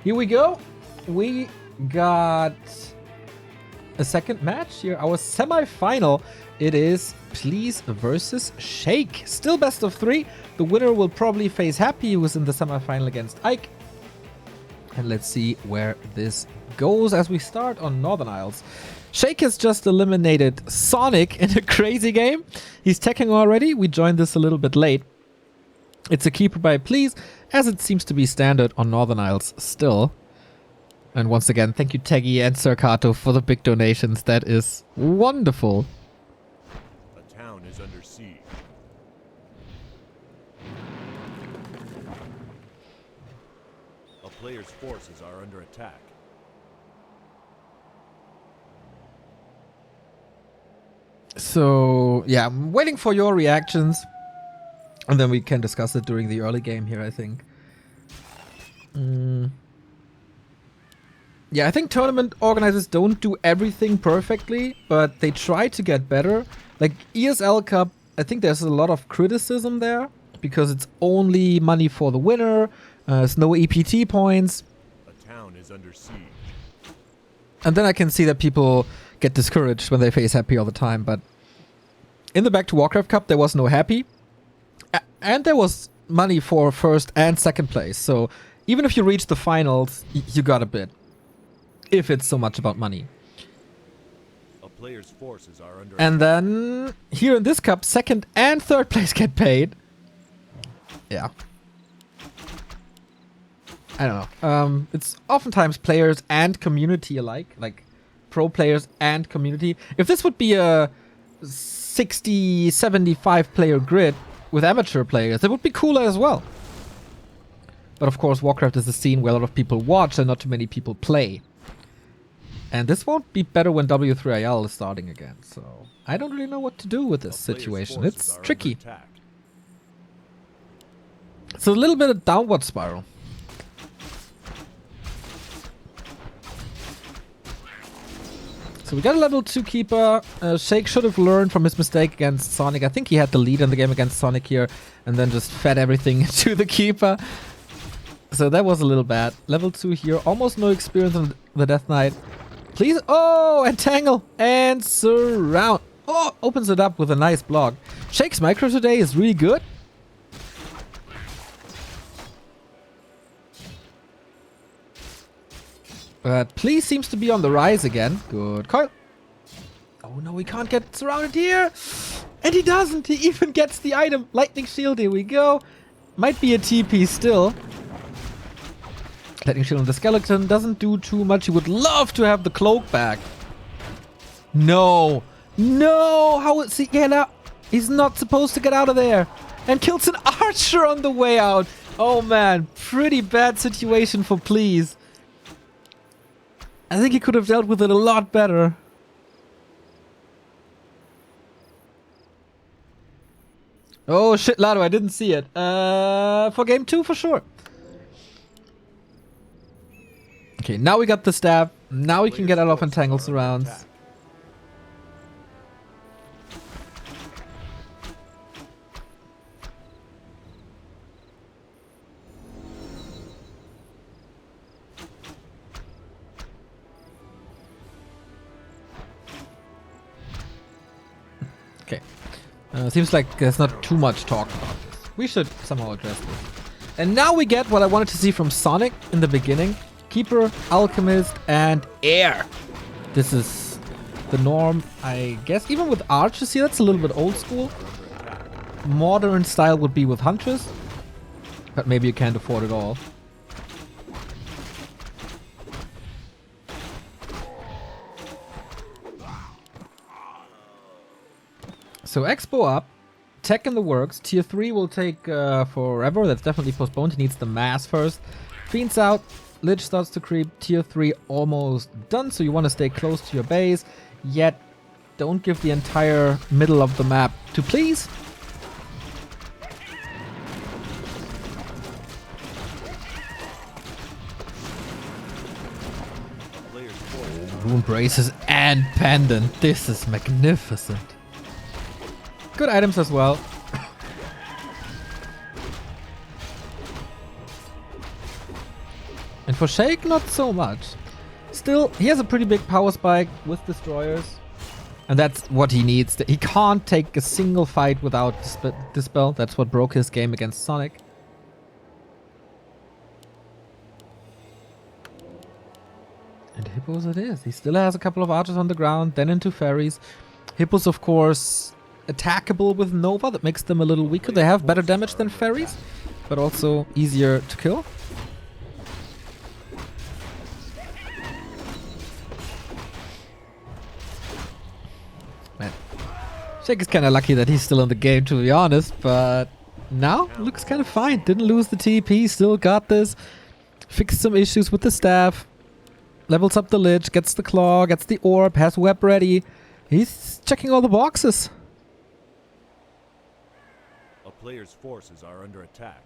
Here we go. We got a second match here. Our semi-final. It is Please versus Sheik. Still best of 3. The winner will probably face Happy, who was in the semi-final against Ike. And let's see where this goes as we start on Northern Isles. Sheik has just eliminated Sonic in a crazy game. He's teching already. We joined this a little bit late. It's a keeper by Please, as it seems to be standard on Northern Isles still. And once again, thank you Teggy and Circato for the big donations. That is wonderful. A town is under siege. A player's forces are under attack. So, yeah, I'm waiting for your reactions. And then we can discuss it during the early game here, I think. Yeah, I think tournament organizers don't do everything perfectly, but they try to get better. Like ESL Cup, I think there's a lot of criticism there because it's only money for the winner. There's no EPT points. A town is under siege. And then I can see that people get discouraged when they face Happy all the time. But in the Back to Warcraft Cup, there was no Happy. And there was money for first and second place. So even if you reach the finals, you got a bit. If it's so much about money. A player's forces are under And then here in this cup, second and third place get paid. Yeah. I don't know. It's oftentimes players and community alike. Like pro players and community. If this would be a 60, 75 player grid with amateur players, it would be cooler as well. But of course, Warcraft is a scene where a lot of people watch and not too many people play. And this won't be better when W3IL is starting again. So I don't really know what to do with this situation. It's tricky. It's a little bit of downward spiral. So we got a level 2 keeper. Sheik should have learned from his mistake against Sonic. I think he had the lead in the game against Sonic here and then just fed everything to the keeper. So that was a little bad. Level 2 here. Almost no experience on the Death Knight. Please. Oh, entangle and surround. Oh, opens it up with a nice block. Sheik's micro today is really good. But Please seems to be on the rise again. Good coil. Oh no, we can't get surrounded here. And he doesn't. He even gets the item. Lightning shield. Here we go. Might be a TP still. Lightning shield on the skeleton doesn't do too much. He would love to have the cloak back. No. No. How is he get out? He's not supposed to get out of there. And kills an archer on the way out. Oh man. Pretty bad situation for Please. I think he could have dealt with it a lot better. Oh shit, Lado, I didn't see it. For game 2 for sure. Okay, now we got the staff. Now we can get out of entangled surrounds. Okay. Seems like there's not too much talk about this. We should somehow address this. And now we get what I wanted to see from Sonic in the beginning. Keeper, Alchemist, and Air. This is the norm, I guess. Even with Archers here, that's a little bit old school. Modern style would be with Huntress. But maybe you can't afford it all. So Expo up, tech in the works. Tier 3 will take forever. That's definitely postponed. He needs the mass first. Fiends out. Lich starts to creep. Tier 3 almost done. So you want to stay close to your base. Yet don't give the entire middle of the map to Please. Rune braces and pendant. This is magnificent. Good items as well. And For Sheik, not so much. Still, he has a pretty big power spike with destroyers. And that's what he needs. He can't take a single fight without Dispel. That's what broke his game against Sonic. And Hippos it is. He still has a couple of archers on the ground, then into fairies. Hippos, of course, attackable with Nova. That makes them a little weaker. They have better damage than fairies, but also easier to kill. Man, Sheik is kind of lucky that he's still in the game, to be honest, but now looks kind of fine. Didn't lose the TP, still got this. Fixed some issues with the staff. Levels up the Lich, gets the claw, gets the orb, has web ready. He's checking all the boxes. A player's forces are under attack.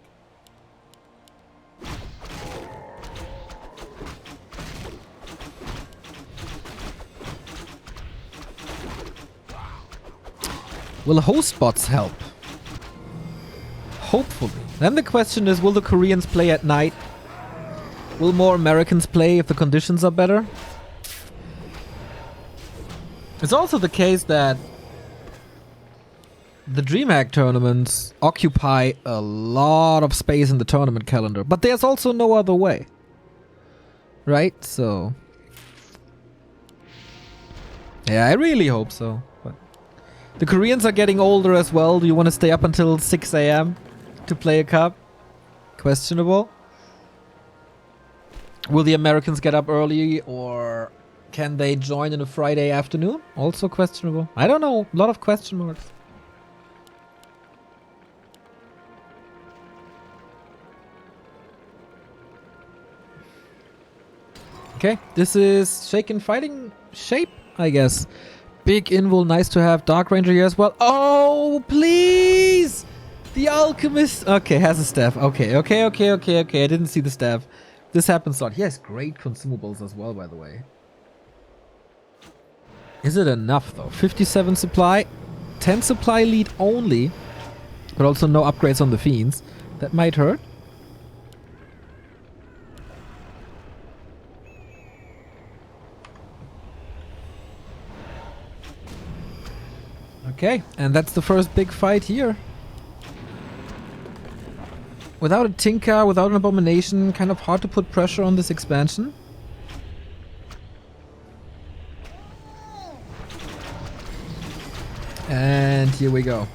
Will host bots help? Hopefully. Then the question is, will the Koreans play at night? Will more Americans play if the conditions are better? It's also the case that the DreamHack tournaments occupy a lot of space in the tournament calendar, but there's also no other way. Right? So... yeah, I really hope so. But the Koreans are getting older as well. Do you want to stay up until 6 AM to play a cup? Questionable. Will the Americans get up early, or can they join on a Friday afternoon? Also questionable. I don't know. A lot of question marks. Okay, this is Sheik in fighting shape, I guess. Big invul, nice to have. Dark Ranger here as well. Oh, please! The Alchemist. Okay, has a staff. Okay. I didn't see the staff. This happens a lot. He has great consumables as well, by the way. Is it enough, though? 57 supply. 10 supply lead only. But also no upgrades on the Fiends. That might hurt. Okay, and that's the first big fight here. Without a Tinker, without an Abomination, kind of hard to put pressure on this expansion. And here we go.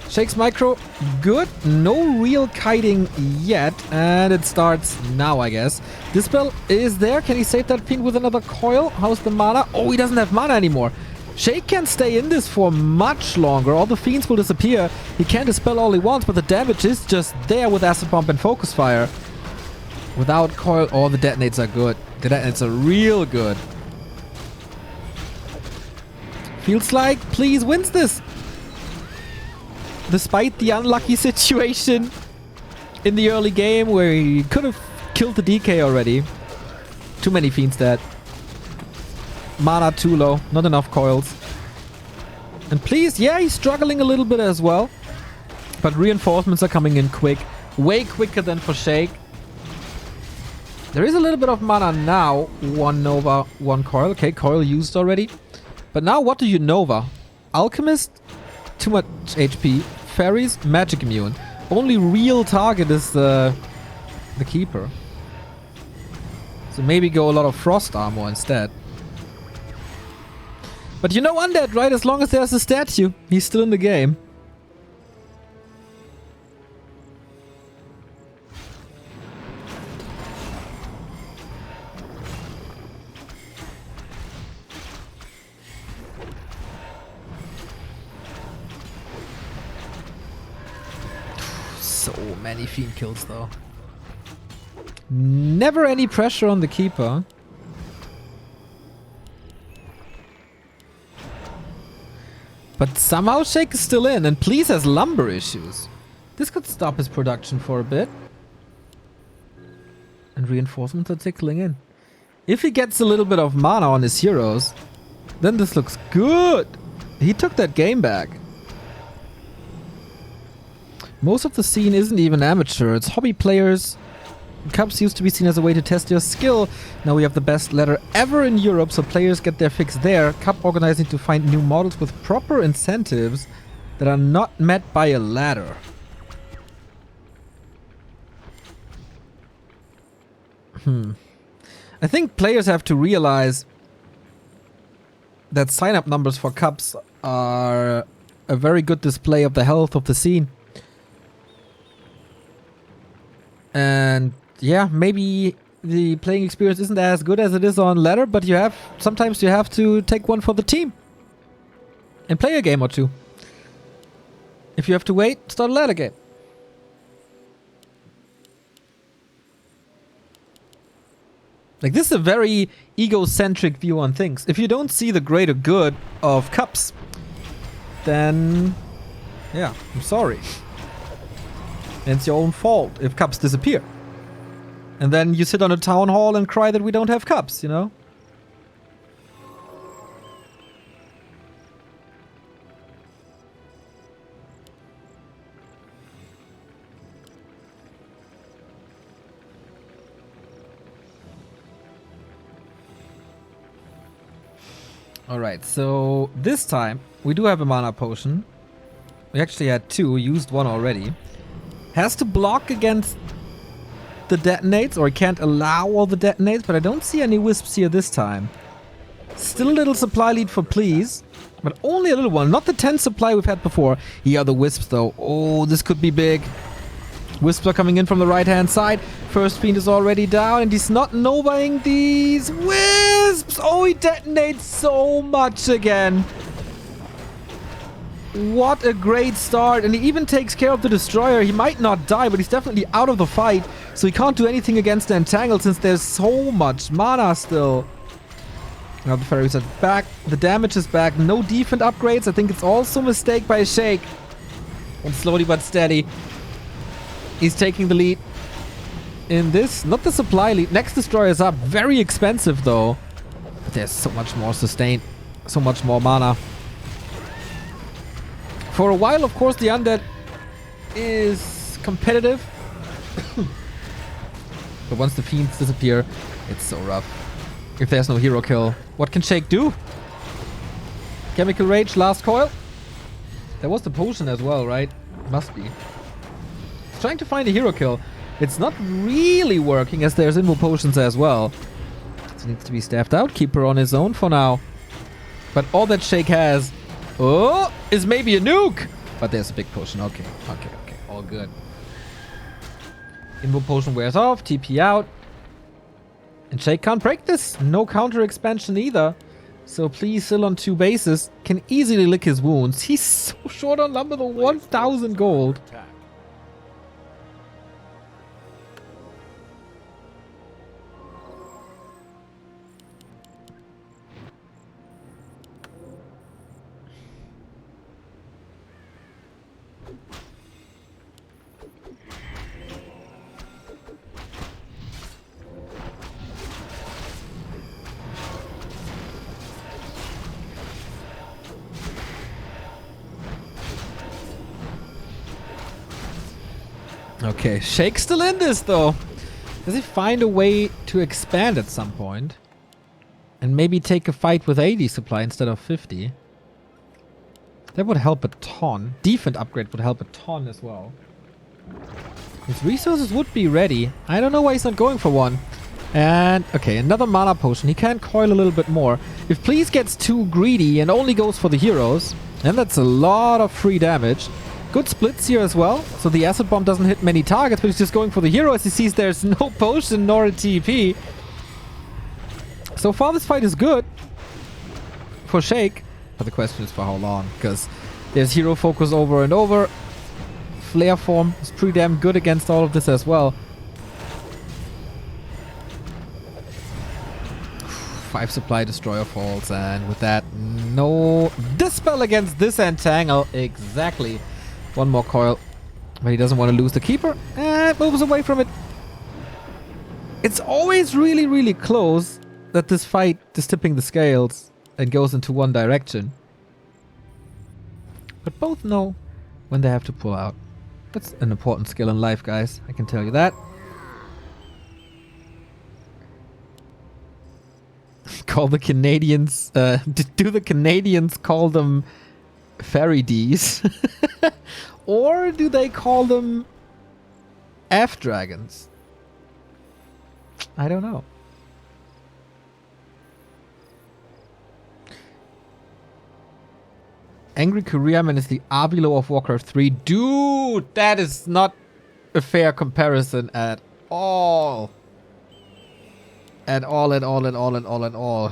Sheik's micro, good. No real kiting yet. And it starts now, I guess. Dispel is there. Can he save that ping with another coil? How's the mana? Oh, he doesn't have mana anymore. Sheik can stay in this for much longer. All the Fiends will disappear. He can dispel all he wants, but the damage is just there with Acid Bomb and Focus Fire. Without coil, oh, the detonates are good. The detonates are real good. Feels like Please wins this. Despite the unlucky situation in the early game where he could have killed the DK already. Too many Fiends dead. Mana too low, not enough coils. And Please, yeah, he's struggling a little bit as well. But reinforcements are coming in quick. Way quicker than for Sheik. There is a little bit of mana now. One Nova, one coil. Okay, coil used already. But now what do you Nova? Alchemist, too much HP. Fairies, magic immune. Only real target is the Keeper. So maybe go a lot of Frost Armor instead. But you know Undead, right? As long as there's a statue, he's still in the game. So many Fiend kills, though. Never any pressure on the Keeper. But somehow Sheik is still in, and Please has lumber issues. This could stop his production for a bit. And reinforcements are tickling in. If he gets a little bit of mana on his heroes, then this looks good. He took that game back. Most of the scene isn't even amateur, it's hobby players Cups used to be seen as a way to test your skill. Now we have the best ladder ever in Europe, so players get their fix there. Cup organizing to find new models with proper incentives that are not met by a ladder. I think players have to realize that sign-up numbers for Cups are a very good display of the health of the scene. And yeah, maybe the playing experience isn't as good as it is on ladder, but sometimes you have to take one for the team and play a game or two. If you have to wait, start a ladder game. Like, this is a very egocentric view on things. If you don't see the greater good of Cups, then yeah, I'm sorry. And it's your own fault if Cups disappear. And then you sit on a town hall and cry that we don't have Cups, you know? Alright, so this time we do have a mana potion. We actually had two, used one already. Has to block against the detonates, or can't allow all the detonates, but I don't see any wisps here this time. Still a little supply lead for Please, but only a little one. Not the 10 supply we've had before. Here are the wisps though. Oh, this could be big. Wisps are coming in from the right-hand side. First Fiend is already down, and he's not novaing these wisps. Oh, he detonates so much again. What a great start. And he even takes care of the Destroyer. He might not die, but he's definitely out of the fight. So he can't do anything against the Entangle since there's so much mana still. Now the fairies are back. The damage is back. No defense upgrades. I think it's also a mistake by Sheik. And slowly but steady, he's taking the lead in this. Not the supply lead. Next Destroyer is up. Very expensive though. But there's so much more sustain. So much more mana. For a while, of course, the Undead is competitive. But once the Fiends disappear, it's so rough. If there's no hero kill, what can Sheik do? Chemical Rage, last coil. There was the potion as well, right? Must be. He's trying to find a hero kill. It's not really working as there's Invo potions as well. So needs to be staffed out. Keeper on his own for now. But all that Sheik has, is maybe a nuke. But there's a big potion. Okay. All good. Invo potion wears off. TP out. And Sheik can't break this. No counter expansion either. So please, still on 2 bases. Can easily lick his wounds. He's so short on lumber though. 1,000 gold. Okay, Sheik's still in this though. Does he find a way to expand at some point? And maybe take a fight with 80 supply instead of 50? That would help a ton. Defense upgrade would help a ton as well. His resources would be ready. I don't know why he's not going for one. And, okay, another mana potion. He can coil a little bit more. If Please gets too greedy and only goes for the heroes, then that's a lot of free damage. Good splits here as well. So the acid bomb doesn't hit many targets, but he's just going for the hero as he sees there's no potion nor a TP. So far this fight is good for Sheik. But the question is for how long, because there's hero focus over and over. Flare form is pretty damn good against all of this as well. 5 supply Destroyer falls, and with that, no Dispel against this Entangle. Exactly. One more coil. But he doesn't want to lose the Keeper, and moves away from it. It's always really, really close that this fight is tipping the scales and goes into one direction. But both know when they have to pull out. That's an important skill in life, guys. I can tell you that. call the Canadians, do the Canadians call them Fairy D's? Or do they call them F-Dragons? I don't know. Angry Koreaman is the Avilo of Warcraft 3. Dude, that is not a fair comparison at all. At all.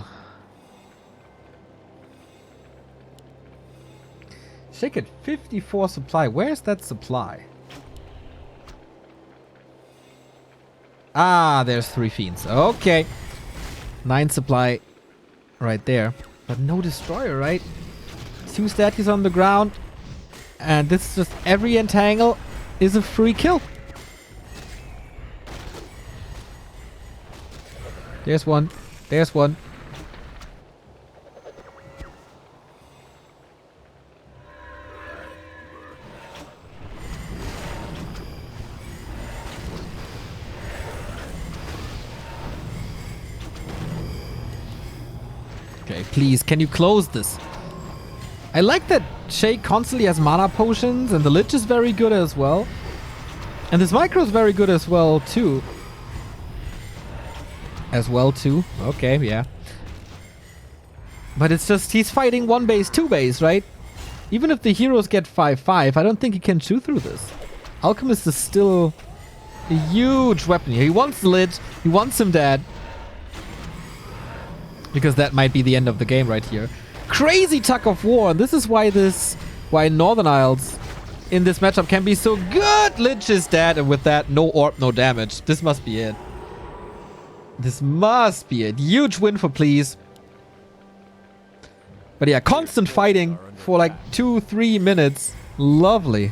Sheik at 54 supply. Where's that supply? Ah, there's 3 fiends. Okay. 9 supply right there. But no destroyer, right? 2 statues on the ground. And this is just every entangle is a free kill. There's one. There's one. Okay, please, can you close this? I like that Sheik constantly has mana potions, and the Lich is very good as well. And this micro is very good as well, too. Okay, yeah. But it's just, he's fighting 1 base, 2 base, right? Even if the heroes get 5-5, I don't think he can chew through this. Alchemist is still a huge weapon here. He wants the Lich, he wants him dead. Because that might be the end of the game right here. Crazy tug of war, and this is why Northern Isles in this matchup can be so good. Lich is dead, and with that, no orb, no damage. This must be it. This must be it. Huge win for Please. But yeah, constant fighting for like 2-3 minutes. Lovely.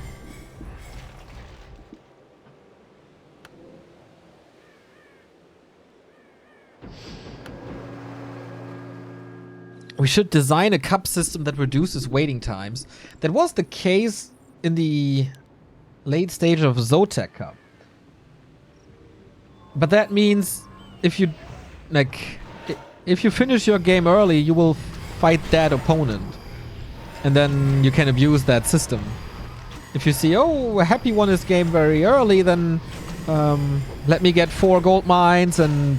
We should design a cup system that reduces waiting times. That was the case in the late stage of Zotac Cup. But that means if you finish your game early, you will fight that opponent. And then you can abuse that system. If you see, oh, Happy won his game very early, then let me get 4 gold mines and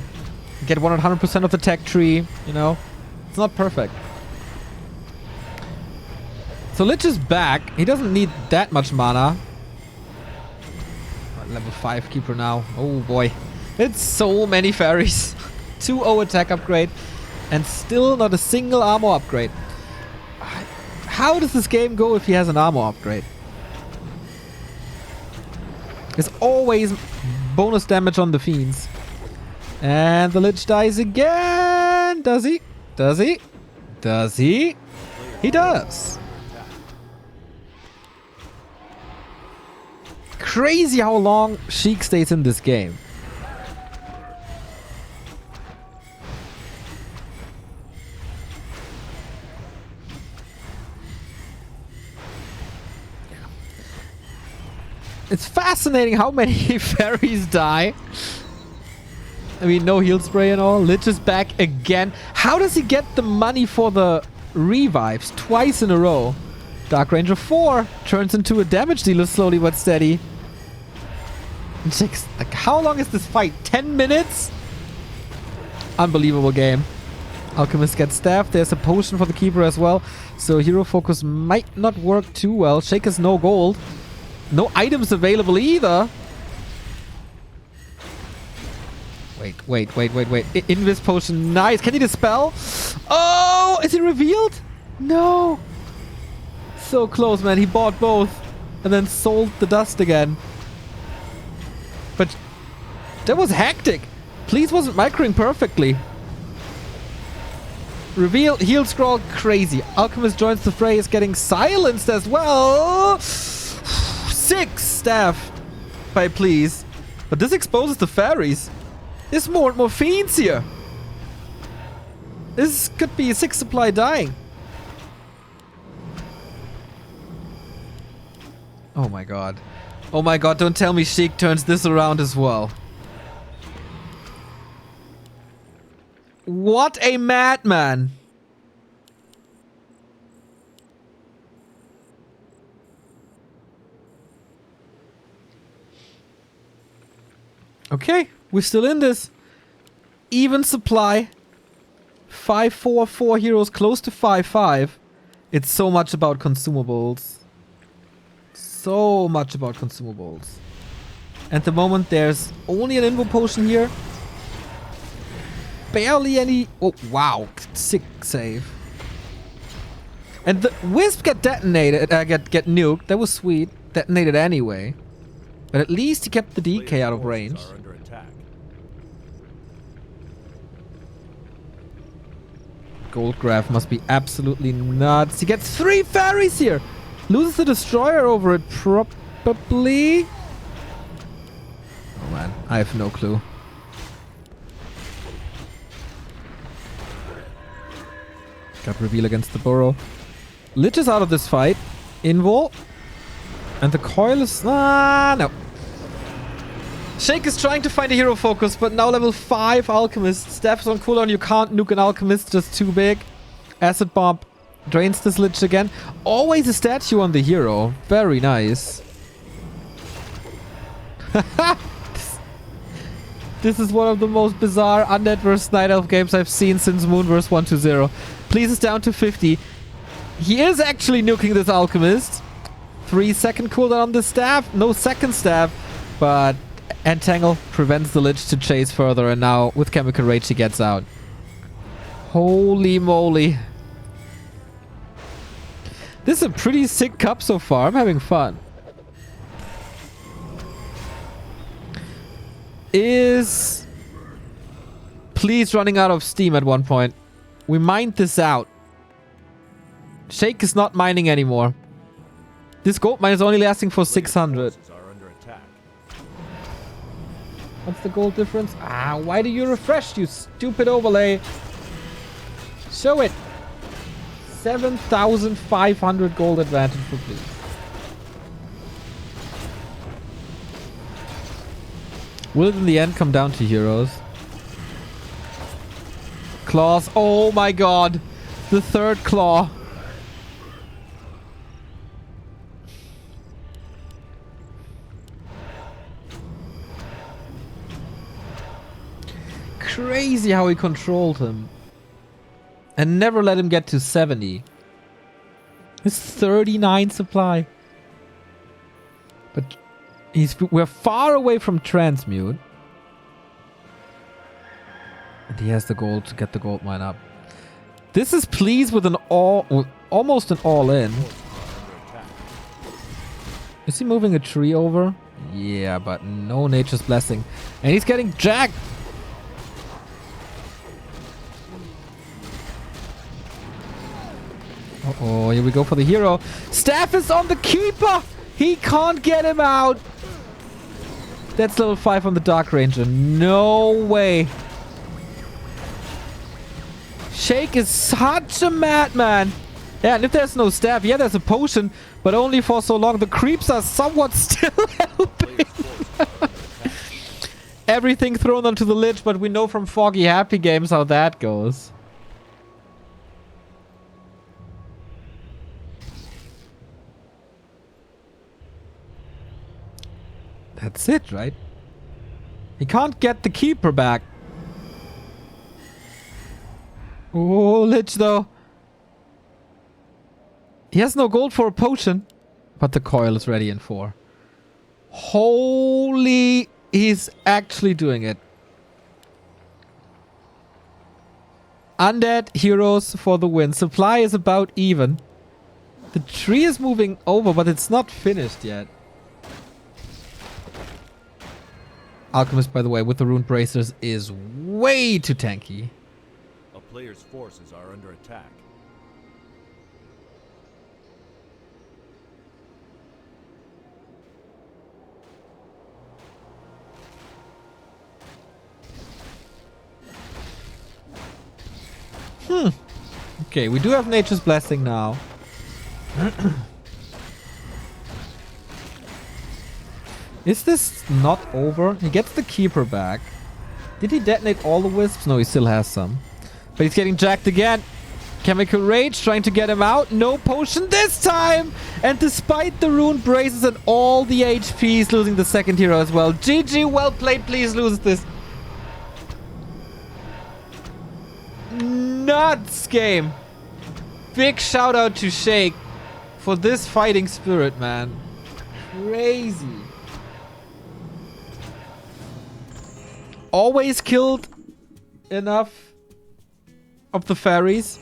get 100% of the tech tree, you know? It's not perfect. So Lich is back. He doesn't need that much mana. Level 5 keeper now. Oh boy. It's so many fairies. 2-0 attack upgrade. And still not a single armor upgrade. How does this game go if he has an armor upgrade? There's always bonus damage on the fiends. And the Lich dies again. Does he? Does he? Does he? He does. Crazy how long Sheik stays in this game. It's fascinating how many fairies die. I mean, no heal spray and all. Lich is back again. How does he get the money for the revives twice in a row? Dark Ranger 4 turns into a damage dealer slowly but steady. And Sheik's, like, how long is this fight? 10 minutes? Unbelievable game. Alchemist gets staffed. There's a potion for the keeper as well. So hero focus might not work too well. Sheik has no gold. No items available either. Wait. Invis potion. Nice. Can he dispel? Oh, is he revealed? No. So close, man. He bought both and then sold the dust again. But that was hectic. Please wasn't microing perfectly. Reveal, heal scroll, crazy. Alchemist joins the fray, is getting silenced as well. 6 staff by Please. But this exposes the fairies. There's more and more fiends here. This could be 6 supply dying. Oh my god. Oh my god, don't tell me Sheik turns this around as well. What a madman! Okay, we're still in this. Even supply. 5-4 heroes, close to 5-5. It's so much about consumables. So much about consumables. At the moment, there's only an invo potion here. Barely any... Oh, wow. Sick save. And the Wisp get detonated, get nuked. That was sweet. Detonated anyway. But at least he kept the DK out of range. Goldgraph must be absolutely nuts. He gets 3 fairies here. Loses the destroyer over it, probably. Oh man, I have no clue. Got reveal against the burrow. Lich is out of this fight. Invol. And the coil is... no. Sheik is trying to find a hero focus, but now level 5 Alchemist. Staff is on cooldown. You can't nuke an Alchemist, just too big. Acid Bomb drains this Lich again. Always a statue on the hero. Very nice. This is one of the most bizarre Undead vs Night Elf games I've seen since Moon vs 120. Please is down to 50. He is actually nuking this Alchemist. 3-second cooldown on the staff. No second staff. But Entangle prevents the Lich to chase further. And now with Chemical Rage he gets out. Holy moly. This is a pretty sick cup so far. I'm having fun. Is Please running out of steam at one point. We mined this out. Sheik is not mining anymore. This gold mine is only lasting for 600. What's the gold difference? Ah, why do you refresh, you stupid overlay? Show it. 7,500 gold advantage for please. Will it in the end come down to heroes? Claws. Oh my god. The third claw. Crazy how he controlled him. And never let him get to 70. His 39 supply. But we're far away from transmute. And he has the gold to get the gold mine up. This is pleased with almost an all-in. Is he moving a tree over? Yeah, but no Nature's Blessing. And he's getting jacked. Uh-oh, here we go for the hero. Staff is on the Keeper! He can't get him out! That's level 5 on the Dark Ranger. No way. Sheik is such a madman. Yeah, and if there's no staff, yeah, there's a potion, but only for so long. The creeps are somewhat still helping. Everything thrown onto the Lich, but we know from Foggy Happy Games how that goes. That's it, right? He can't get the Keeper back. Oh, Lich though. He has no gold for a potion. But the coil is ready in 4. Holy... He's actually doing it. Undead heroes for the win. Supply is about even. The tree is moving over, but it's not finished yet. Alchemist, by the way, with the rune bracers is way too tanky. A player's forces are under attack. Okay, we do have Nature's Blessing now. Is this not over? He gets the Keeper back. Did he detonate all the wisps? No, he still has some. But he's getting jacked again. Chemical Rage trying to get him out. No potion this time. And despite the rune braces and all the HP, he's losing the second hero as well. GG, well played. Please lose this. Nuts game. Big shout out to Sheik for this fighting spirit, man. Crazy. Always killed enough of the fairies.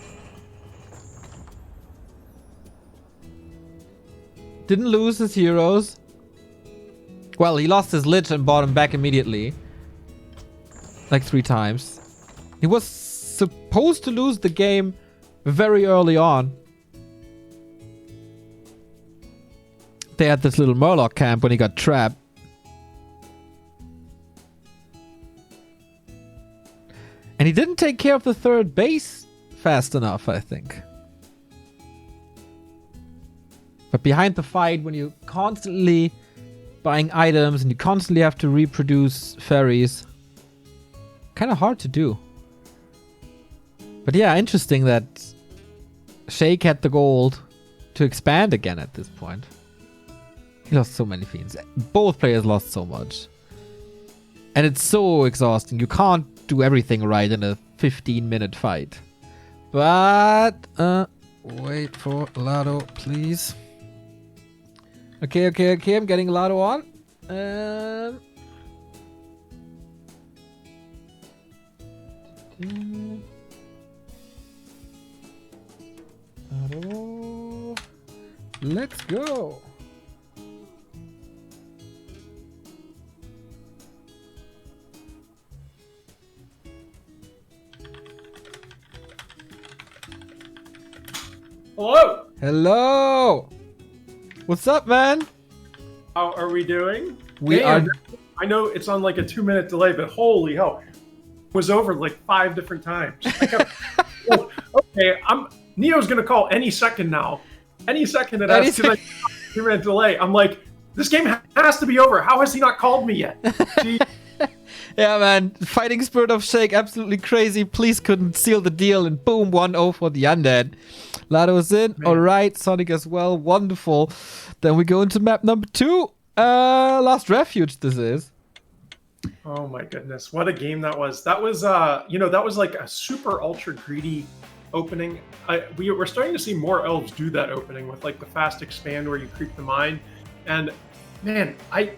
Didn't lose his heroes. Well, he lost his Lich and bought him back immediately. Like 3 times. He was supposed to lose the game very early on. They had this little Murloc camp when he got trapped. And he didn't take care of the 3rd base fast enough, I think. But behind the fight, when you constantly buying items and you constantly have to reproduce fairies, kind of hard to do. But yeah, interesting that Sheik had the gold to expand again at this point. He lost so many fiends. Both players lost so much. And it's so exhausting. You can't do everything right in a 15-minute fight. But, wait for Lado, please. Okay, I'm getting Lado on. Lado. Let's go. Hello! Hello! What's up, man? How are we doing? We Damn, are... I know it's on like a 2-minute delay, but holy hell. It was over like 5 different times. I kept, oh, okay, Neo's gonna call any second now. Any second it has to like 2-minute delay. I'm like, this game has to be over. How has he not called me yet? Yeah, man. Fighting spirit of Sheik, absolutely crazy. Please couldn't seal the deal, and boom, 1-0 for the undead. Lado's in. All right, Sonic as well. Wonderful. Then we go into map number 2. Last Refuge, this is. Oh my goodness, what a game that was. That was, that was like a super ultra greedy opening. We're starting to see more elves do that opening with like the fast expand where you creep the mine. And man, I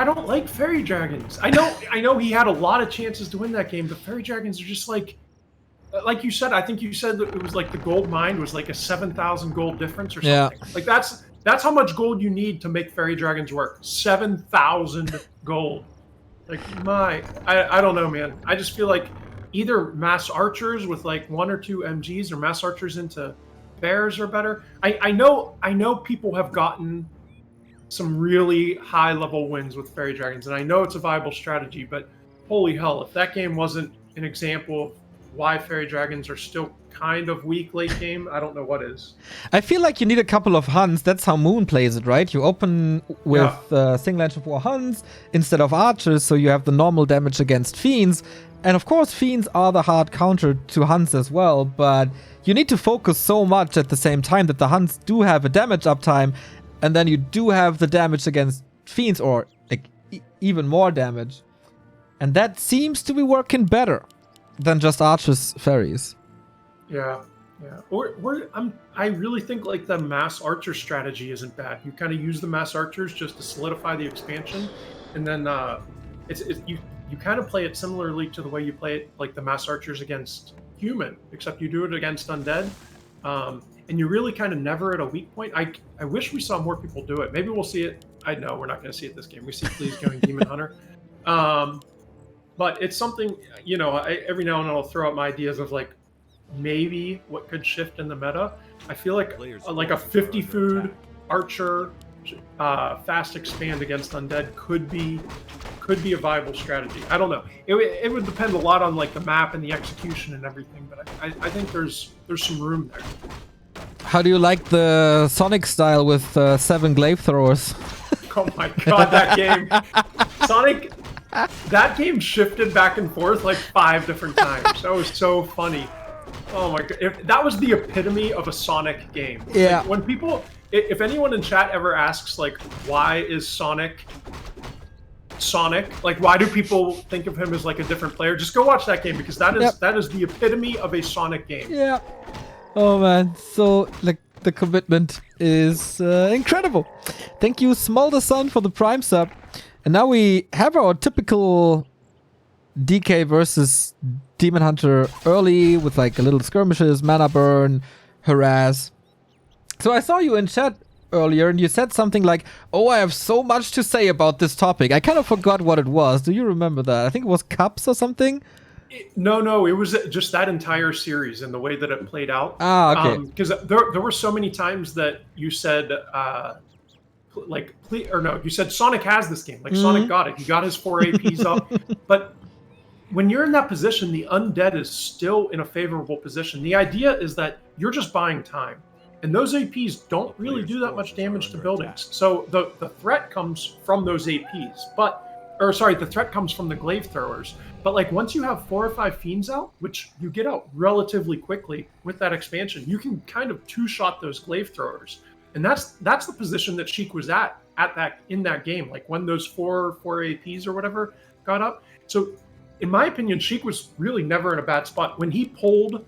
don't like fairy dragons. I know he had a lot of chances to win that game, but fairy dragons are just like you said. I think you said that it was like the gold mine was like a 7,000 gold difference or something. Yeah. Like that's how much gold you need to make fairy dragons work. 7,000 gold. Like I don't know, man. I just feel like either mass archers with like 1 or 2 MGs or mass archers into bears are better. I know people have gotten some really high level wins with fairy dragons, and I know it's a viable strategy, but holy hell, if that game wasn't an example of why fairy dragons are still kind of weak late game, I don't know what is. I feel like you need a couple of Huns. That's how Moon plays it, right? You open with Single Engine 4 Huns instead of archers, so you have the normal damage against fiends. And of course, fiends are the hard counter to Huns as well, but you need to focus so much at the same time that the Huns do have a damage uptime, and then you do have the damage against fiends, or like even more damage. And that seems to be working better than just archers fairies. Yeah. I really think like the mass archer strategy isn't bad. You kind of use the mass archers just to solidify the expansion, and then you kind of play it similarly to the way you play it like the mass archers against human, except you do it against undead. And you really kind of never at a weak point. I wish we saw more people do it. Maybe we'll see it. I know we're not going to see it this game. We see Please going Demon Hunter. But it's something, every now and then I'll throw out my ideas of like maybe what could shift in the meta. I feel like a 50 food archer fast expand against undead could be a viable strategy. I don't know. It would depend a lot on like the map and the execution and everything, but I think there's some room there. How do you like the Sonic style with 7 glaive throwers? Oh my god, that game. Sonic That game shifted back and forth like 5 different times. That was so funny. Oh my god, that was the epitome of a Sonic game. Yeah. Like, when people, if anyone in chat ever asks like, why is Sonic? Like, why do people think of him as like a different player? Just go watch that game because that is the epitome of a Sonic game. Yeah. Oh man, so like the commitment is incredible. Thank you, Smolder Sun, for the Prime sub. And now we have our typical DK versus Demon Hunter early with like a little skirmishes, mana burn, harass. So I saw you in chat earlier and you said something like, oh, I have so much to say about this topic. I kind of forgot what it was. Do you remember that? I think it was cups or something. No, it was just that entire series and the way that it played out. Ah, okay. Because there were so many times that you said, you said Sonic has this game. Like, Sonic got it. He got his 4 APs up. But when you're in that position, the undead is still in a favorable position. The idea is that you're just buying time. And those APs don't really do that much damage to buildings. So the threat comes from those APs. The threat comes from the glaive throwers. But like once you have 4 or 5 fiends out, which you get out relatively quickly with that expansion, you can kind of two-shot those glaive throwers. And that's the position that Sheik was in that game. Like when those four APs or whatever got up. So in my opinion, Sheik was really never in a bad spot. When he pulled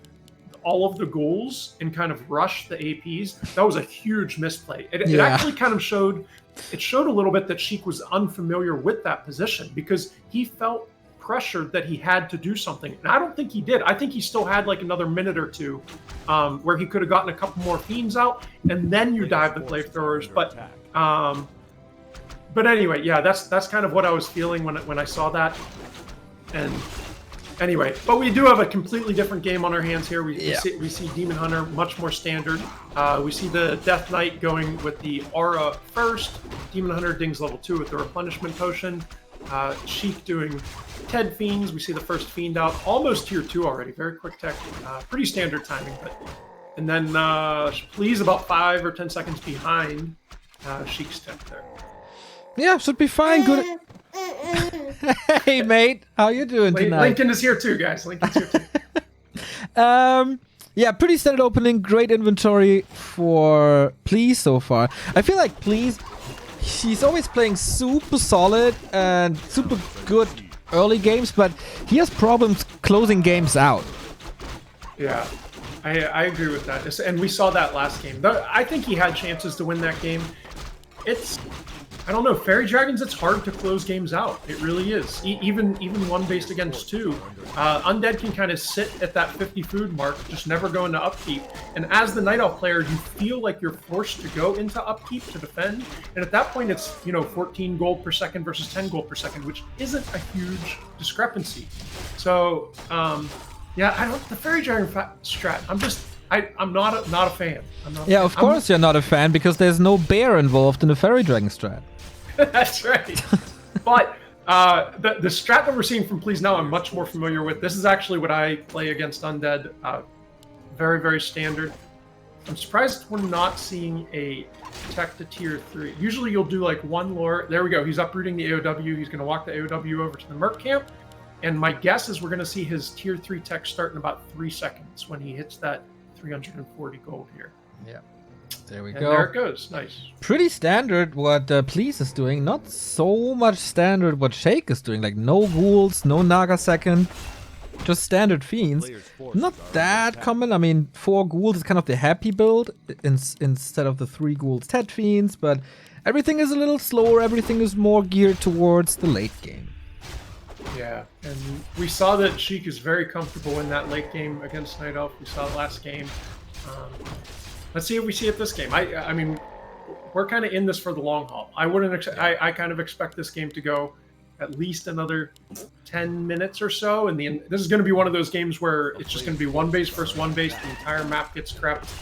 all of the ghouls and kind of rushed the APs, that was a huge misplay. It actually kind of showed a little bit that Sheik was unfamiliar with that position because he felt pressured that he had to do something. And I don't think he did. I think he still had like another minute or two where he could have gotten a couple more fiends out and then you dive the glaive throwers. But anyway, yeah, that's kind of what I was feeling when I saw that. And anyway, but we do have a completely different game on our hands here. We see Demon Hunter much more standard. We see the Death Knight going with the Aura first. Demon Hunter dings level 2 with the Replenishment Potion. Sheik doing Ted Fiends. We see the first Fiend out. Almost tier 2 already. Very quick tech. Pretty standard timing. And then Please about 5 or 10 seconds behind Sheik's tech there. Yeah, should be fine. Good. Hey, mate. How you doing tonight? Lincoln is here too, guys. Lincoln's here too. Yeah, pretty standard opening. Great inventory for Please so far. I feel like Please, he's always playing super solid and super good early games, but he has problems closing games out. Yeah, I agree with that. And we saw that last game. I think he had chances to win that game. I don't know, Fairy Dragons, it's hard to close games out. It really is. Even one based against 2. Undead can kind of sit at that 50 food mark, just never go into upkeep. And as the Night Elf player, you feel like you're forced to go into upkeep to defend. And at that point, it's 14 gold per second versus 10 gold per second, which isn't a huge discrepancy. So, the Fairy Dragon strat, I'm not a fan. Of course you're not a fan because there's no bear involved in the Fairy Dragon strat. That's right. But the strat that we're seeing from Please now I'm much more familiar with. This is actually what I play against Undead. Very, very standard. I'm surprised we're not seeing a tech to tier 3. Usually you'll do like one lore. There we go. He's uprooting the AOW. He's going to walk the AOW over to the Merc camp. And my guess is we're going to see his tier 3 tech start in about 3 seconds when he hits that 340 gold here. Yeah. There we and go. There it goes. Nice. Pretty standard what Please is doing. Not so much standard what Sheik is doing. Like no ghouls, no Naga second. Just standard fiends. Not that common. I mean, 4 ghouls is kind of the happy build instead of the 3 ghouls Ted fiends. But everything is a little slower. Everything is more geared towards the late game. Yeah, and we saw that Sheik is very comfortable in that late game against Night Elf. We saw it last game. Let's see if we see it this game. I mean, we're kind of in this for the long haul. I kind of expect this game to go at least another 10 minutes or so. And this is going to be one of those games where it's just going to be one base versus one base. The entire map gets crept.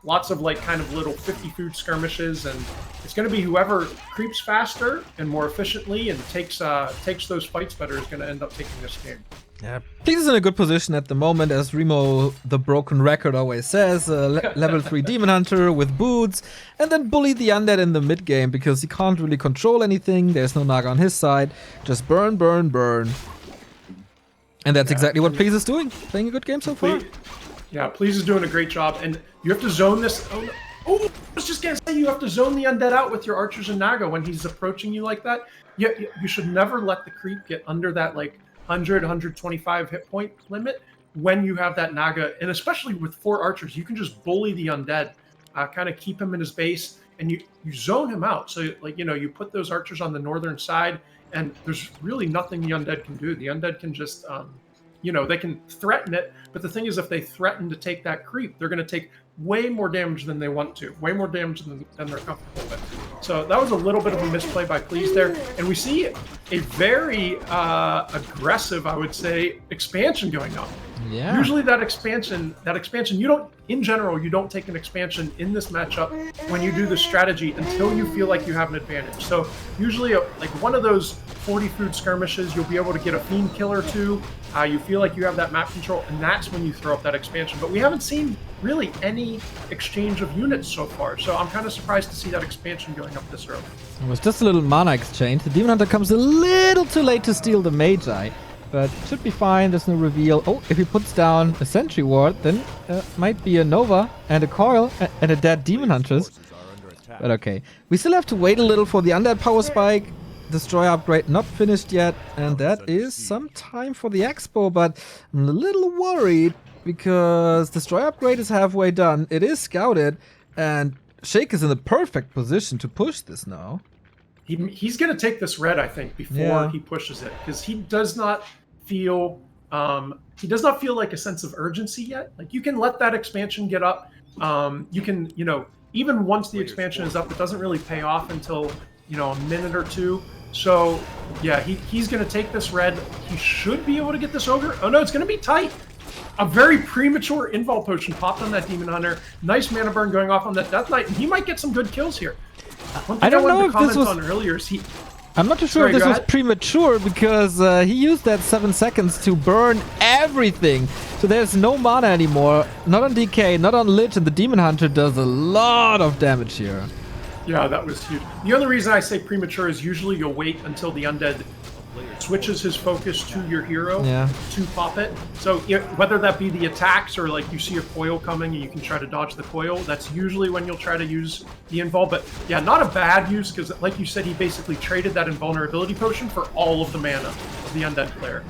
Lots of like kind of little 50 food skirmishes, and it's going to be whoever creeps faster and more efficiently and takes those fights better is going to end up taking this game. Yeah, Please is in a good position at the moment, as Remo, the broken record, always says. Level 3 Demon Hunter with boots, and then bully the undead in the mid game because he can't really control anything. There's no Naga on his side. Just burn, burn, burn. And that's exactly what Please is doing. Playing a good game so far. Yeah, Please is doing a great job, and you have to zone this. Oh, I was just gonna say, you have to zone the undead out with your archers and Naga when he's approaching you like that. You should never let the creep get under that like 100, 125 hit point limit when you have that Naga, and especially with 4 archers, you can just bully the undead, kind of keep him in his base, and you zone him out. So like, you know, you put those archers on the northern side, and there's really nothing the undead can do. The undead can just, you know, they can threaten it, but the thing is, if they threaten to take that creep, they're going to take way more damage than they want to, way more damage than they're comfortable with. So that was a little bit of a misplay by Please there, and we see a very aggressive, I would say, expansion going on. Yeah. Usually that expansion, you don't, in general, you don't take an expansion in this matchup when you do the strategy until you feel like you have an advantage. So usually, like one of those 40 food skirmishes, you'll be able to get a fiend kill or 2. You feel like you have that map control, and that's when you throw up that expansion. But we haven't seen really any exchange of units so far, so I'm kind of surprised to see that expansion going up this early. It was just a little mana exchange. The Demon Hunter comes a little too late to steal the Magi, but should be fine. There's no reveal. Oh, if he puts down a Sentry Ward, then might be a Nova and a Coil and a dead Demon Huntress. But okay. We still have to wait a little for the Undead Power Spike. Destroy upgrade not finished yet, and that is some time for the Expo, but I'm a little worried because Destroy upgrade is halfway done. It is scouted, and Sheik is in the perfect position to push this now. He's going to take this red, I think, before he pushes it, because he does not feel like a sense of urgency yet. Like, you can let that expansion get up. You can, you know, even once the expansion is up, it doesn't really pay off until, you know, a minute or 2. So yeah, he's going to take this red. He should be able to get this ogre. Oh no, it's going to be tight. A very premature invul potion popped on that Demon Hunter. Nice mana burn going off on that Death Knight, and he might get some good kills here. One thing I don't wanted know to if comment this was on earlier is I'm not too sure if this was premature, because he used that 7 seconds to burn everything. So there's no mana anymore. Not on DK, not on Lich, and the Demon Hunter does a lot of damage here. Yeah, that was huge. The only reason I say premature is usually you'll wait until the undead switches his focus to your hero to pop it. So whether that be the attacks or like you see a coil coming and you can try to dodge the coil, that's usually when you'll try to use the invul. But yeah, not a bad use, because like you said, he basically traded that invulnerability potion for all of the mana of the undead player.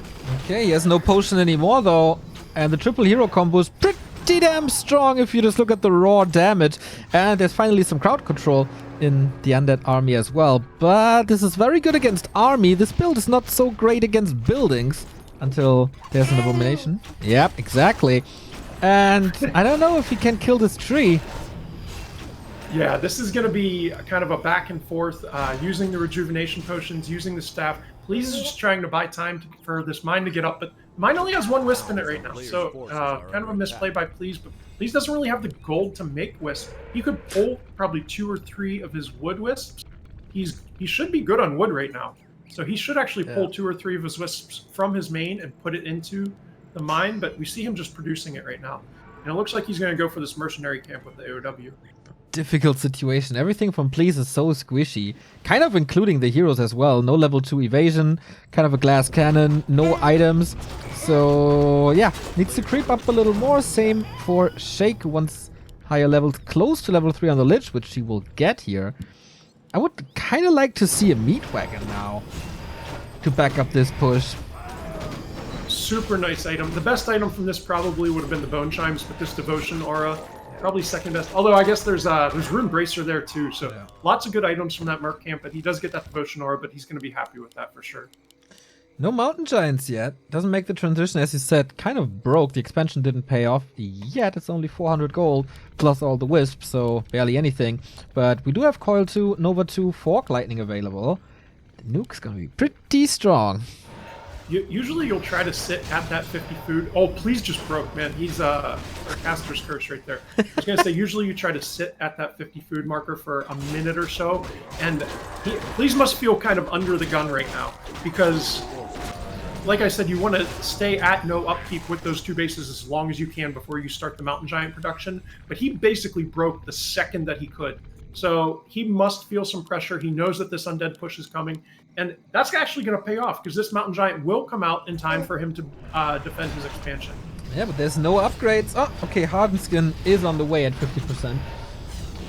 Okay, he has no potion anymore though, and the triple hero combo is pretty damn strong if you just look at the raw damage. And there's finally some crowd control in the undead army as well, but this is very good against army. This build is not so great against buildings until there's an abomination. Yep, exactly. And I don't know if he can kill this tree. Yeah, this is going to be kind of a back and forth, using the rejuvenation potions, using the staff. Please is just trying to buy time for this mine to get up, but mine only has 1 wisp in it right now, so kind of a misplay by Please, but Please doesn't really have the gold to make wisp. He could pull probably 2 or 3 of his wood wisps. He should be good on wood right now, so he should actually pull 2 or 3 of his wisps from his main and put it into the mine, but we see him just producing it right now. And it looks like he's going to go for this mercenary camp with the AOW. Difficult situation. Everything from Please is so squishy, kind of including the heroes as well. No level 2 evasion, kind of a glass cannon, no items. So yeah, needs to creep up a little more. Same for Sheik, who wants higher levels, close to level 3 on the Lich, which he will get here. I would kind of like to see a meat wagon now to back up this push. Super nice item. The best item from this probably would have been the Bone Chimes, but this Devotion Aura, probably second best. Although I guess there's Rune Bracer there too, so lots of good items from that Merc camp, but he does get that Devotion Aura, but he's going to be happy with that for sure. No Mountain Giants yet. Doesn't make the transition, as you said, kind of broke. The expansion didn't pay off yet. It's only 400 gold, plus all the wisps, so barely anything. But we do have Coil 2, Nova 2, Fork Lightning available. The nuke's gonna be pretty strong. Usually you'll try to sit at that 50 food. Oh, Please just broke, man. He's a caster's curse right there. I was going to say, usually you try to sit at that 50 food marker for a minute or so. And Please must feel kind of under the gun right now, because like I said, you want to stay at no upkeep with those 2 bases as long as you can before you start the Mountain Giant production. But he basically broke the second that he could. So he must feel some pressure. He knows that this undead push is coming. And that's actually going to pay off because this Mountain Giant will come out in time for him to defend his expansion. Yeah, but there's no upgrades. Oh, okay, Hardened Skin is on the way at 50%.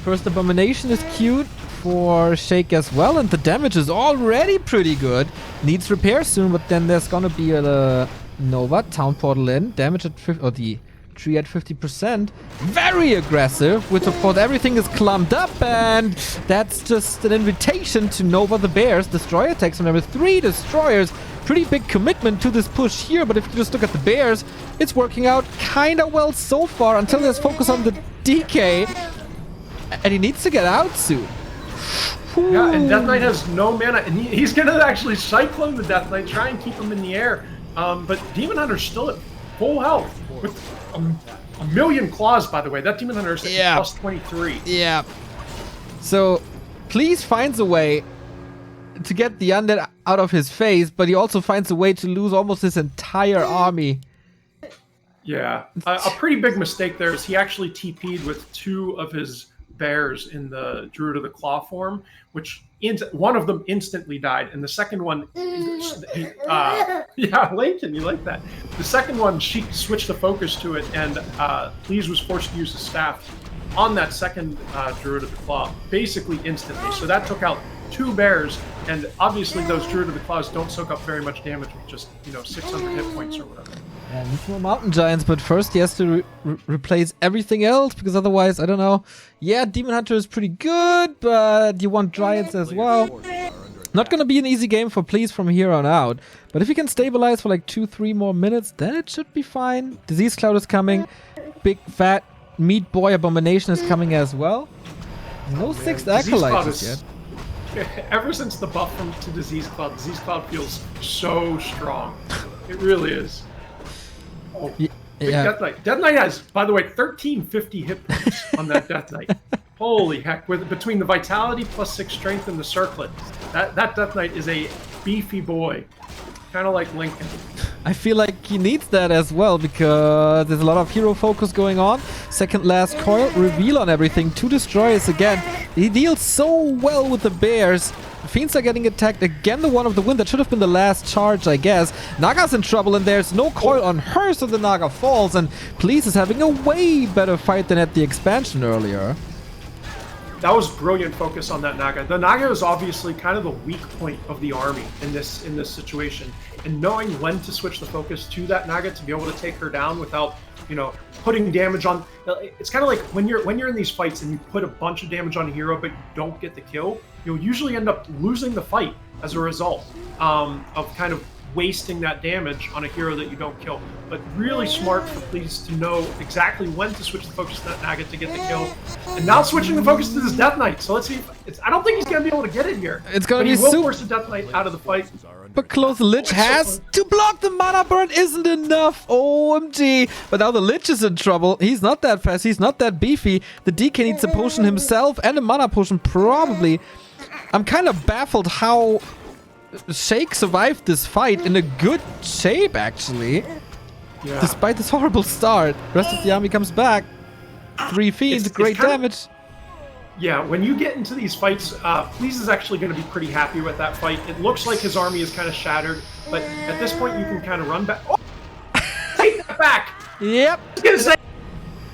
First Abomination is queued for Sheik as well, and the damage is already pretty good. Needs repair soon, but then there's gonna be a Nova, Town Portal in, damage at 50, or the tree at 50%. Very aggressive, which of course everything is clumped up, and that's just an invitation to Nova the Bears. Destroyer attacks on number 3 destroyers. Pretty big commitment to this push here, but if you just look at the Bears, it's working out kinda well so far until there's focus on the DK. And he needs to get out soon. Yeah, and Death Knight has no mana, and he's going to actually Cyclone the Death Knight, try and keep him in the air. But Demon Hunter's still at full health with a million claws, by the way. That Demon Hunter is at plus 23. Yeah. So, Please finds a way to get the undead out of his face, but he also finds a way to lose almost his entire army. Yeah, a pretty big mistake there is he actually TP'd with 2 of his bears in the Druid of the Claw form, which one of them instantly died, and the second one, yeah, Lincoln, you like that. The second one, Sheik switched the focus to it, and Please was forced to use his staff on that second Druid of the Claw, basically instantly. So that took out 2 bears, and obviously those Druid of the Claws don't soak up very much damage with just, 600 hit points or whatever. And more Mountain Giants, but first he has to replace everything else, because otherwise, I don't know. Yeah, Demon Hunter is pretty good, but you want Dryads as well. Not gonna be an easy game for Please from here on out, but if he can stabilize for like 2-3 more minutes, then it should be fine. Disease Cloud is coming. Big fat meat boy Abomination is coming as well. No 6th Acolyte yet. Ever since the buff to Disease Cloud feels so strong. It really is. Oh, yeah. Death Knight. Death Knight has, by the way, 1350 hit points on that Death Knight. Holy heck! Between the Vitality plus 6 Strength and the Circlet, that Death Knight is a beefy boy, kind of like Lincoln. I feel like he needs that as well, because there's a lot of hero focus going on. Second last coil, reveal on everything, 2 destroyers again. He deals so well with the bears. Fiends are getting attacked again. The one of the wind that should have been the last charge, I guess. Naga's in trouble, and there's no coil on her, so the Naga falls. And Please is having a way better fight than at the expansion earlier. That was brilliant focus on that Naga. The Naga is obviously kind of the weak point of the army in this situation, and knowing when to switch the focus to that Naga to be able to take her down without, putting damage on. It's kind of like when you're in these fights and you put a bunch of damage on a hero but you don't get the kill, you'll usually end up losing the fight as a result of kind of wasting that damage on a hero that you don't kill. But really smart for Please to know exactly when to switch the focus to that Naga to get the kill. And now switching the focus to this Death Knight. So let's see. I don't think he's going to be able to get it here. It's going to be super. He will force the Death Knight out of the fight. But close, the Lich has to block. The mana burn isn't enough. OMG. But now the Lich is in trouble. He's not that fast. He's not that beefy. The DK needs a potion himself and a mana potion probably. I'm kind of baffled how Sheik survived this fight in a good shape, actually. Yeah. Despite this horrible start. The rest of the army comes back. 3 fiends, great damage. Yeah, when you get into these fights, Please is actually going to be pretty happy with that fight. It looks like his army is kind of shattered, but at this point you can kind of run back. Oh! Take that back! Yep. I was gonna say,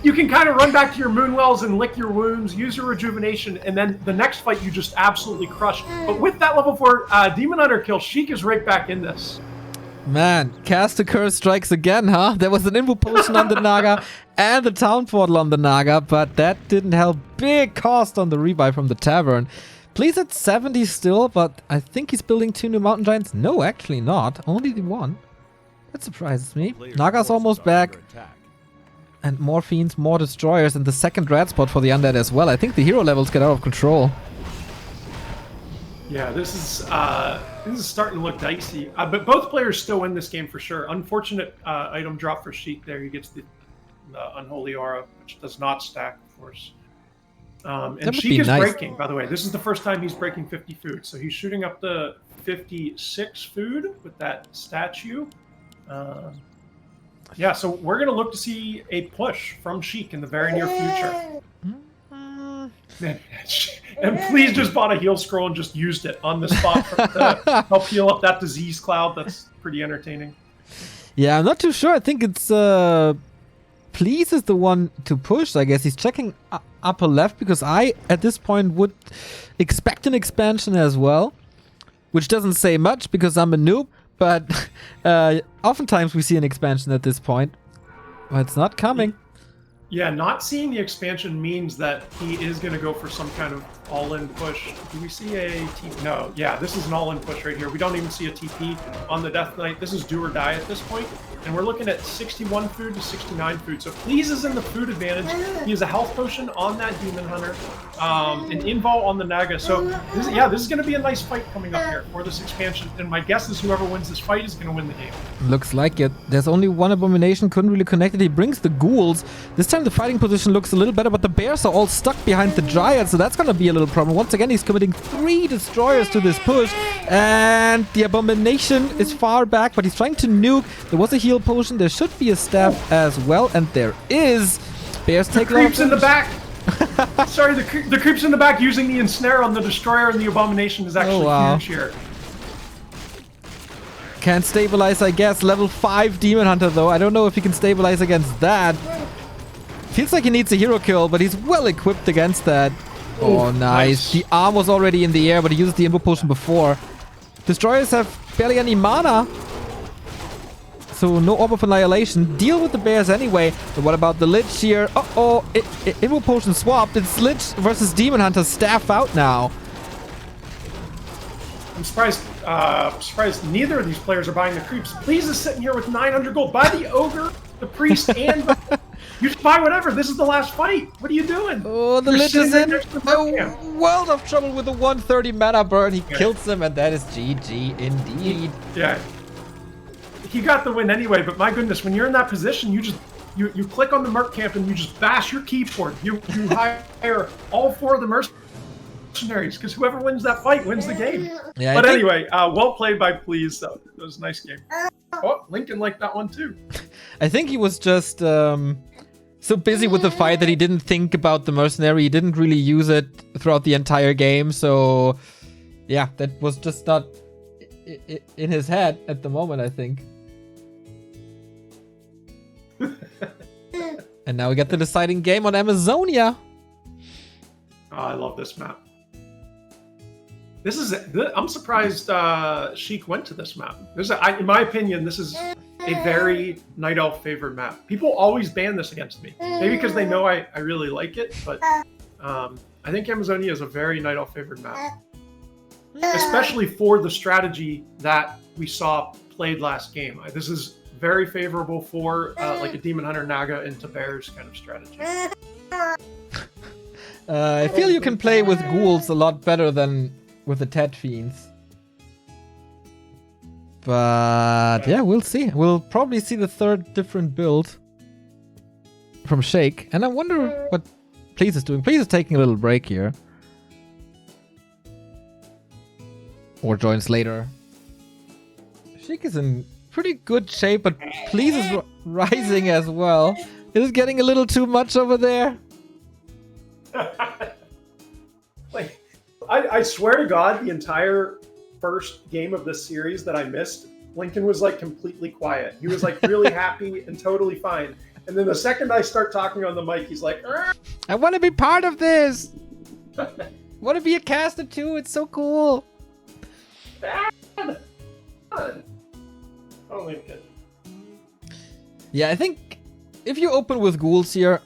you can kind of run back to your Moonwells and lick your wounds, use your rejuvenation, and then the next fight you just absolutely crush. But with that level 4 Demon Hunter kill, Sheik is right back in this. Man, Cast a Curse strikes again, huh? There was an Invo Potion on the Naga and the Town Portal on the Naga, but that didn't help. Big cost on the rebuy from the Tavern. Please at 70 still, but I think he's building 2 new Mountain Giants. No, actually not. Only the 1. That surprises me. Naga's almost back. And more Fiends, more Destroyers, and the second red spot for the Undead as well. I think the hero levels get out of control. Yeah, this is starting to look dicey. But both players still win this game for sure. Unfortunate item drop for Sheik there. He gets the Unholy Aura, which does not stack, of course. And Sheik is breaking, by the way. This is the first time he's breaking 50 food. So he's shooting up the 56 food with that statue. Yeah, so we're going to look to see a push from Sheik in the very near future. And please just bought a heal scroll and just used it on the spot to help heal up that disease cloud. That's pretty entertaining. Yeah, I'm not too sure. I think it's Please is the one to push. I guess he's checking upper left because I, at this point, would expect an expansion as well. Which doesn't say much because I'm a noob, but oftentimes we see an expansion at this point. But it's not coming. Yeah, not seeing the expansion means that he is going to go for some kind of all-in push. Do we see a TP? No. Yeah, this is an all-in push right here. We don't even see a TP on the Death Knight. This is do or die at this point. And we're looking at 61 food to 69 food. So Please is in the food advantage. He has a health potion on that Demon Hunter. An invul on the Naga. So, this is going to be a nice fight coming up here for this expansion. And my guess is whoever wins this fight is going to win the game. Looks like it. There's only one Abomination. Couldn't really connect it. He brings the ghouls. This time the fighting position looks a little better, but the bears are all stuck behind the Dryad. So that's going to be a little problem. Once again, he's committing 3 destroyers to this push. And the Abomination is far back, but he's trying to nuke. There was a heal potion. There should be a staff as well. And there is. Bears take a lot of creeps in the back. Sorry, the creeps in the back using the ensnare on the destroyer and the Abomination is actually huge here. Can't stabilize, I guess. Level 5 Demon Hunter, though. I don't know if he can stabilize against that. Feels like he needs a hero kill, but he's well equipped against that. Oh, nice. The arm was already in the air, but he used the Invo Potion before. Destroyers have barely any mana. So no Orb of Annihilation. Deal with the bears anyway. But what about the Lich here? Uh-oh. Invo Potion swapped. It's Lich versus Demon Hunter. Staff out now. I'm surprised neither of these players are buying the creeps. Please is sitting here with 900 gold. Buy the Ogre, the Priest, and... You just buy whatever. This is the last fight. What are you doing? Oh, the Lich is in a world of trouble with the 130 mana burn. He kills him, and that is GG indeed. Yeah. He got the win anyway, but my goodness, when you're in that position, you click on the Merc Camp and you just bash your keyboard. You hire all 4 of the mercenaries, because whoever wins that fight wins the game. Yeah, but anyway, well played by Please. So it was a nice game. Oh, Lincoln liked that one too. I think he was just so busy with the fight that he didn't think about the mercenary. He didn't really use it throughout the entire game. So, yeah, that was just not in his head at the moment, I think. And now we get the deciding game on Amazonia. Oh, I love this map. I'm surprised Sheik went to this map. In my opinion, this is a very Night Elf favored map. People always ban this against me. Maybe because they know I really like it, but I think Amazonia is a very Night Elf favored map. Especially for the strategy that we saw played last game. This is very favorable for like a Demon Hunter Naga into Bears kind of strategy. I feel you can play with ghouls a lot better than with the Tet Fiends. But yeah, we'll see. We'll probably see the 3rd different build from Sheik. And I wonder what Please is doing. Please is taking a little break here. Or joins later. Sheik is in pretty good shape, but Please is rising as well. Is it getting a little too much over there? Like, I swear to God, the entire first game of this series that I missed, Lincoln was like completely quiet. He was like really happy and totally fine. And then the second I start talking on the mic, he's like, I want to be part of this. Want to be a caster too. It's so cool. Oh, Lincoln. Yeah, I think if you open with ghouls here,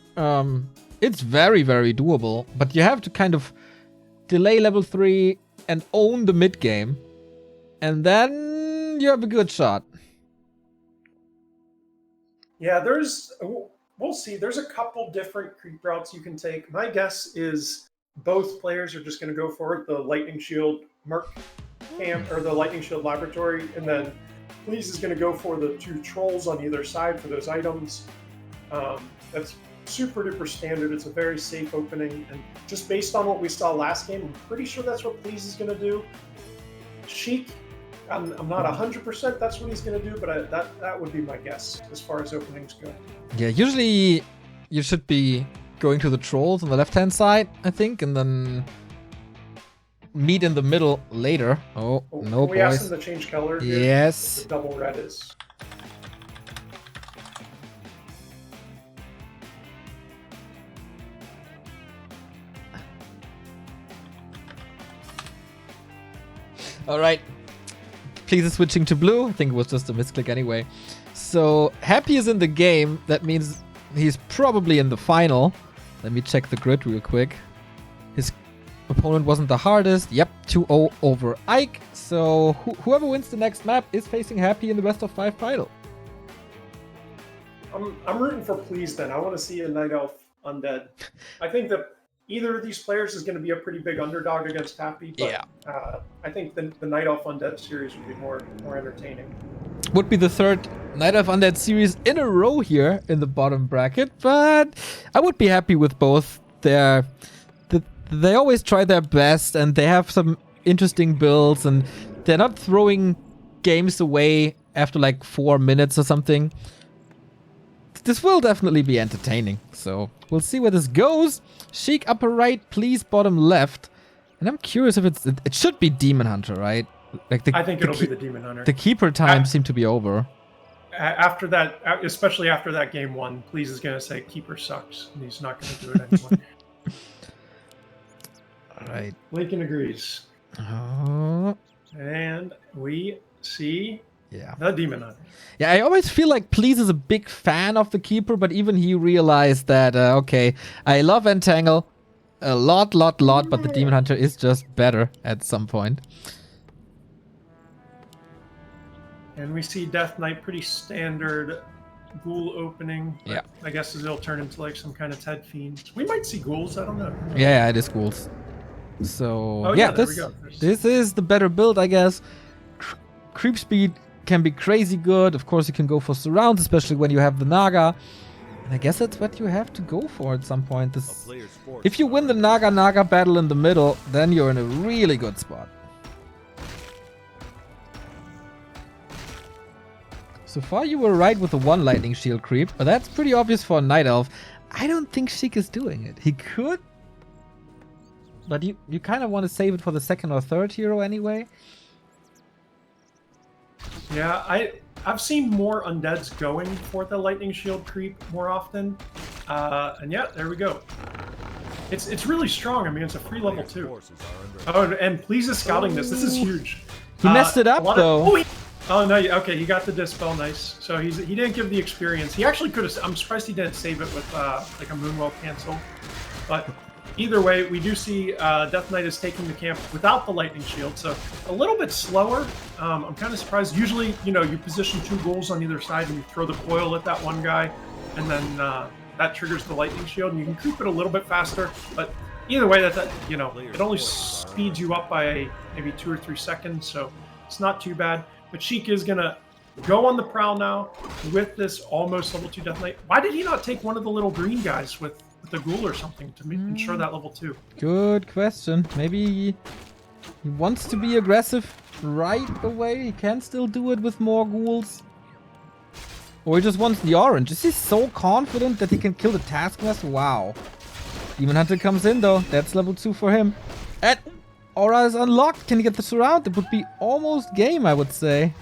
it's very, very doable. But you have to kind of delay level 3 and own the mid game. And then you have a good shot. Yeah, we'll see. There's a couple different creep routes you can take. My guess is both players are just going to go for the Lightning Shield Merc Camp or the Lightning Shield Laboratory, and then Please is going to go for the 2 trolls on either side for those items. That's super duper standard. It's a very safe opening, and just based on what we saw last game, I'm pretty sure that's what Please is going to do. Sheik I'm not 100% that's what he's going to do, but that would be my guess as far as openings go. Yeah, usually you should be going to the trolls on the left-hand side, I think, and then meet in the middle later. Oh, no, we ask boys. them to change color here? Yes. The double red is. All right. Please is switching to blue. I think it was just a misclick anyway. So Happy is in the game. That means he's probably in the final. Let me check the grid real quick. His opponent wasn't the hardest. Yep, 2-0 over Ike. So whoever wins the next map is facing Happy in the best of 5 final. I'm rooting for Please then. I want to see a Night Elf Undead. I think that either of these players is going to be a pretty big underdog against Happy. But, Yeah. I think the Night Elf Undead series would be more entertaining. Would be the third Night Elf Undead series in a row here in the bottom bracket, but I would be happy with both. They always try their best, and they have some interesting builds, and they're not throwing games away after like 4 minutes or something. This will definitely be entertaining, so we'll see where this goes. Sheik upper right, Please bottom left. And I'm curious if it should be Demon Hunter, right? Like I think it'll be the Demon Hunter. The keeper time seemed to be over. After that, especially after that game 1, Please is going to say keeper sucks, and he's not going to do it anymore. All right. Lincoln agrees. Oh. And we see Yeah. the Demon Hunter. Yeah, I always feel like Please is a big fan of the keeper, but even he realized that, okay, I love Entangle a lot, but the Demon Hunter is just better at some point. And we see Death Knight, pretty standard ghoul opening. Yeah. I guess it'll turn into like some kind of Ted Fiend. We might see ghouls, I don't know. Yeah, it is ghouls. So, yeah, there this, we go. this is the better build, I guess. Creep speed can be crazy good. Of course, you can go for surrounds, especially when you have the Naga. And I guess that's what you have to go for at some point. If you win the Naga battle in the middle, then you're in a really good spot. So far, you were right with the 1 lightning shield creep, but that's pretty obvious for a Night Elf. I don't think Sheik is doing it. He could, but you kind of want to save it for the 2nd or 3rd hero anyway. Yeah, I've seen more undeads going for the lightning shield creep more often, and yeah, there we go. It's really strong. I mean, it's a free level 2. Oh, and Please is scouting this. This is huge. He messed it up though. Oh no! Okay, he got the dispel. Nice. So he didn't give the experience. He actually could have. I'm surprised he didn't save it with like a Moonwell cancel. But either way, we do see Death Knight is taking the camp without the lightning shield, so a little bit slower. I'm kind of surprised. Usually, you position 2 ghouls on either side and you throw the coil at that one guy, and then that triggers the lightning shield, and you can creep it a little bit faster. But either way, that it only speeds you up by maybe 2 or 3 seconds, so it's not too bad. But Sheik is gonna go on the prowl now with this almost level 2 Death Knight. Why did he not take one of the little green guys with the ghoul or something to ensure that level 2? Good question. Maybe he wants to be aggressive right away. He can still do it with more ghouls. Or he just wants the orange. Is he so confident that he can kill the Taskmaster? Wow. Demon Hunter comes in though. That's level 2 for him. And Aura is unlocked. Can he get the surround? It would be almost game, I would say.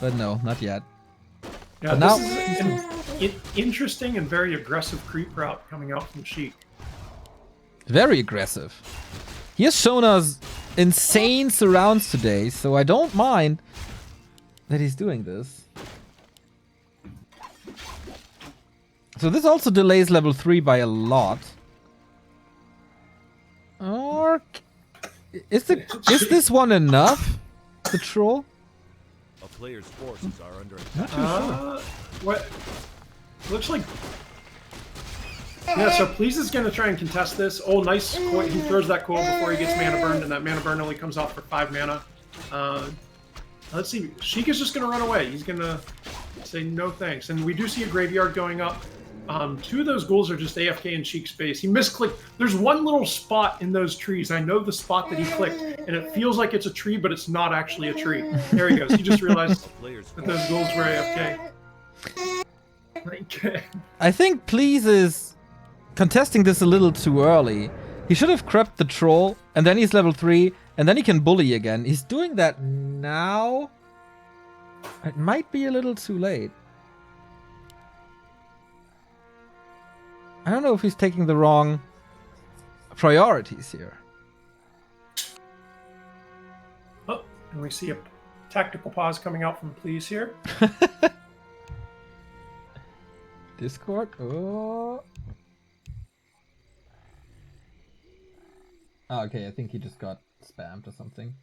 But no, not yet. Yeah, but this is an interesting and very aggressive creep route coming out from Sheik. Very aggressive. He has shown us insane surrounds today, so I don't mind that he's doing this. So this also delays level 3 by a lot. Or is this one enough? The troll? A player's forces are under attack. Not too sure. What? Looks like. Yeah, so Please is going to try and contest this. Oh, nice. He throws that coil before he gets mana burned, and that mana burn only comes off for 5 mana. Let's see. Sheik is just going to run away. He's going to say no thanks. And we do see a graveyard going up. 2 of those ghouls are just AFK in Sheik's space. He misclicked. There's one little spot in those trees. I know the spot that he clicked, and it feels like it's a tree, but it's not actually a tree. There he goes. He just realized that those ghouls were AFK. Okay. I think Please is contesting this a little too early. He should have crept the troll, and then he's level 3, and then he can bully again. He's doing that now. It might be a little too late. I don't know if he's taking the wrong priorities here. Oh, and we see a tactical pause coming out from Please here. Discord. Oh. Oh, okay, I think he just got spammed or something.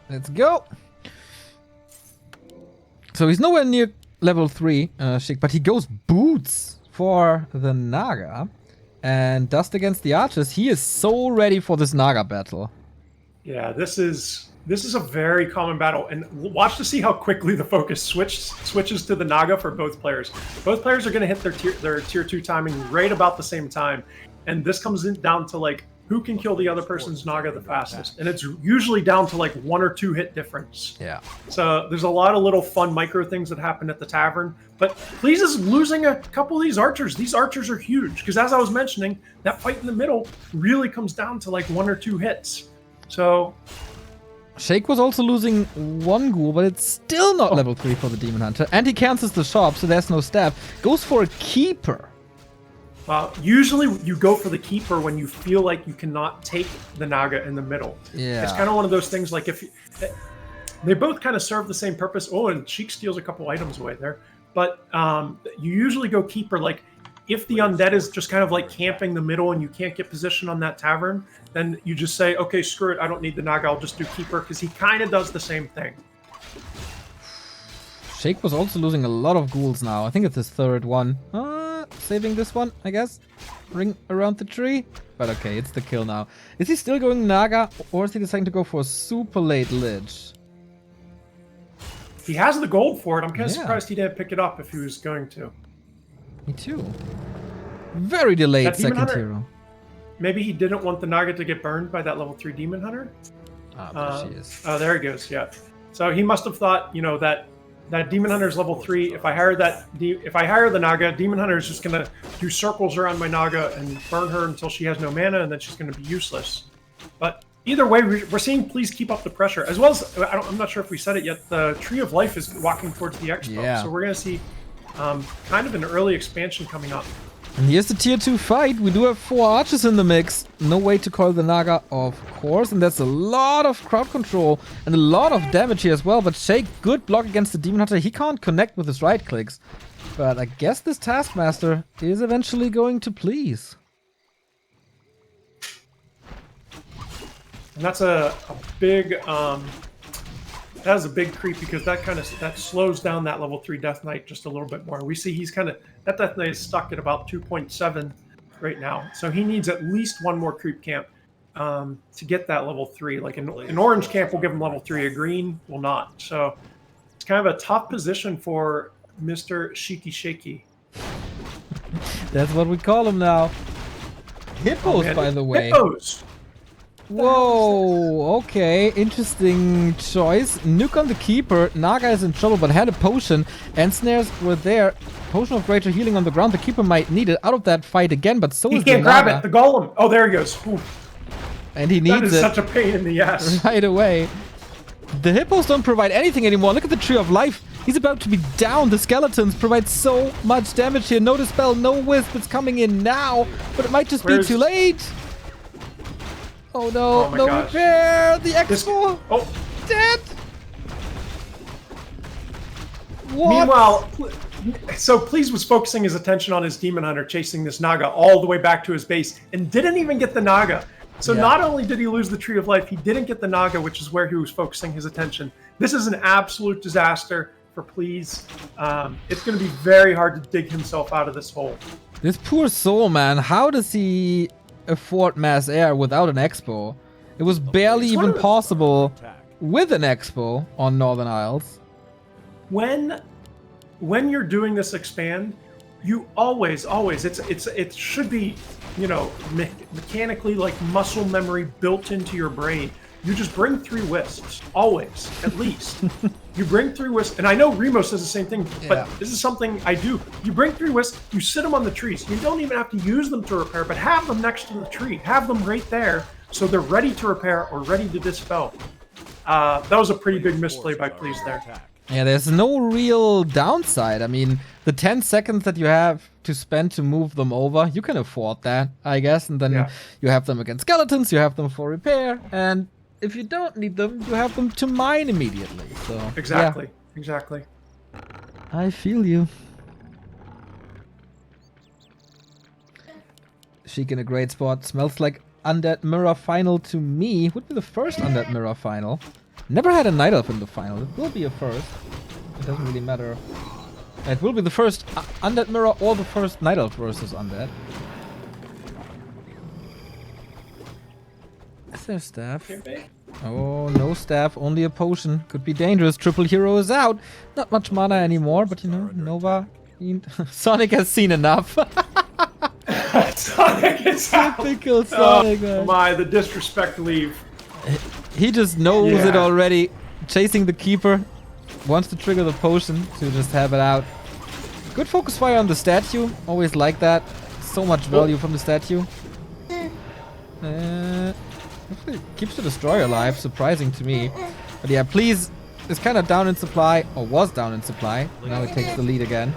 Let's go. So he's nowhere near level 3, Sheik, but he goes boots for the Naga. And Dust against the Archers. He is so ready for this Naga battle. Yeah, this is a very common battle. And watch to see how quickly the focus switches to the Naga for both players. Both players are going to hit their tier 2 timing right about the same time. And this comes down to like who can kill the other person's Naga the fastest. And it's usually down to like 1 or 2 hit difference. Yeah. So there's a lot of little fun micro things that happen at the tavern. But Please is losing a couple of these archers. These archers are huge. Because as I was mentioning, that fight in the middle really comes down to like 1 or 2 hits. So Sheik was also losing 1 ghoul, but it's still not level 3 for the Demon Hunter. And he cancels the shop, so there's no staff. Goes for a keeper. Usually you go for the keeper when you feel like you cannot take the Naga in the middle. Yeah. It's kind of one of those things like if they both kind of serve the same purpose. Oh, and Sheik steals a couple items away there. But you usually go keeper like if the undead is just kind of like camping the middle and you can't get position on that tavern, then you just say, okay, screw it, I don't need the Naga, I'll just do keeper, because he kind of does the same thing. Sheik was also losing a lot of ghouls now. I think it's his 3rd one. Saving this one, I guess. Ring around the tree. But okay, it's the kill now. Is he still going Naga, or is he deciding to go for a super late Lich? He has the gold for it. I'm kind of surprised he didn't pick it up if he was going to. Me too. Very delayed That Demon second Hunter, hero. Maybe he didn't want the Naga to get burned by that level 3 Demon Hunter. There she is. Oh, there he goes. Yeah. So he must have thought, you know, that Demon Hunter is level 3. If I hire the Naga, Demon Hunter is just gonna do circles around my Naga and burn her until she has no mana, and then she's gonna be useless. But either way, we're seeing Please keep up the pressure, as well as I'm not sure if we said it yet. The Tree of Life is walking towards the Expo, so we're gonna see kind of an early expansion coming up. And here's the tier 2 fight. We do have 4 archers in the mix. No way to call the Naga, of course. And that's a lot of crowd control and a lot of damage here as well. But Sheik, good block against the Demon Hunter. He can't connect with his right clicks. But I guess this Taskmaster is eventually going to Please. And that's a big that is a big creep, because that slows down that level 3 Death Knight just a little bit more. We see he's that Death Knight is stuck at about 2.7 right now, so he needs at least 1 more creep camp to get that level 3. Like an orange camp will give him level 3, a green will not. So it's kind of a tough position for Mr. Sheiky Shaky. That's what we call him now. Hippos, by the way. Hippos! Whoa, okay, interesting choice. Nuke on the Keeper. Naga is in trouble, but had a potion. And snares were there. Potion of greater healing on the ground. The Keeper might need it out of that fight again, but so is the Naga. He can't grab it. The Golem. Oh, there he goes. Ooh. And he needs it. That is such a pain in the ass. Right away. The Hippos don't provide anything anymore. Look at the Tree of Life. He's about to be down. The Skeletons provide so much damage here. No Dispel, no Wisp. It's coming in now, but it might just be too late. Oh no, no repair! The Expo! Dead! What? Meanwhile, so Please was focusing his attention on his Demon Hunter chasing this Naga all the way back to his base and didn't even get the Naga. So not only did he lose the Tree of Life, he didn't get the Naga, which is where he was focusing his attention. This is an absolute disaster for Please. It's going to be very hard to dig himself out of this hole. This poor soul, man. How does he afford mass air without an Expo? It was barely even possible with an expo on Northern Isles. When you're doing this expand, you always it should be, you know, mechanically like muscle memory built into your brain. You just bring 3 wisps, always, at least. You bring 3 wisps, and I know Remo says the same thing, but this is something I do. You bring 3 wisps, you sit them on the trees. You don't even have to use them to repair, but have them next to the tree. Have them right there, so they're ready to repair or ready to dispel. That was a pretty big misplay by Please there. Yeah, there's no real downside. I mean, the 10 seconds that you have to spend to move them over, you can afford that, I guess. And then you have them against skeletons, you have them for repair, and if you don't need them, you have them to mine immediately. So exactly. I feel you. Sheik in a great spot. Smells like Undead Mirror final to me. Would be the first Undead Mirror final. Never had a Night Elf in the final. It will be a first. It doesn't really matter. It will be the first Undead Mirror or the first Night Elf versus Undead. Is there staff? Oh, no staff, only a potion. Could be dangerous. Triple hero is out. Not much mana anymore, but you know, Nova... Sonic has seen enough. Sonic is out. Typical Sonic, man. My, the disrespect leave. He just knows it already. Chasing the Keeper. Wants to trigger the potion to just have it out. Good focus fire on the statue. Always like that. So much value from the statue. Keeps the destroyer alive, surprising to me. But yeah, Please is kind of down in supply, or was down in supply. Now he takes the lead again.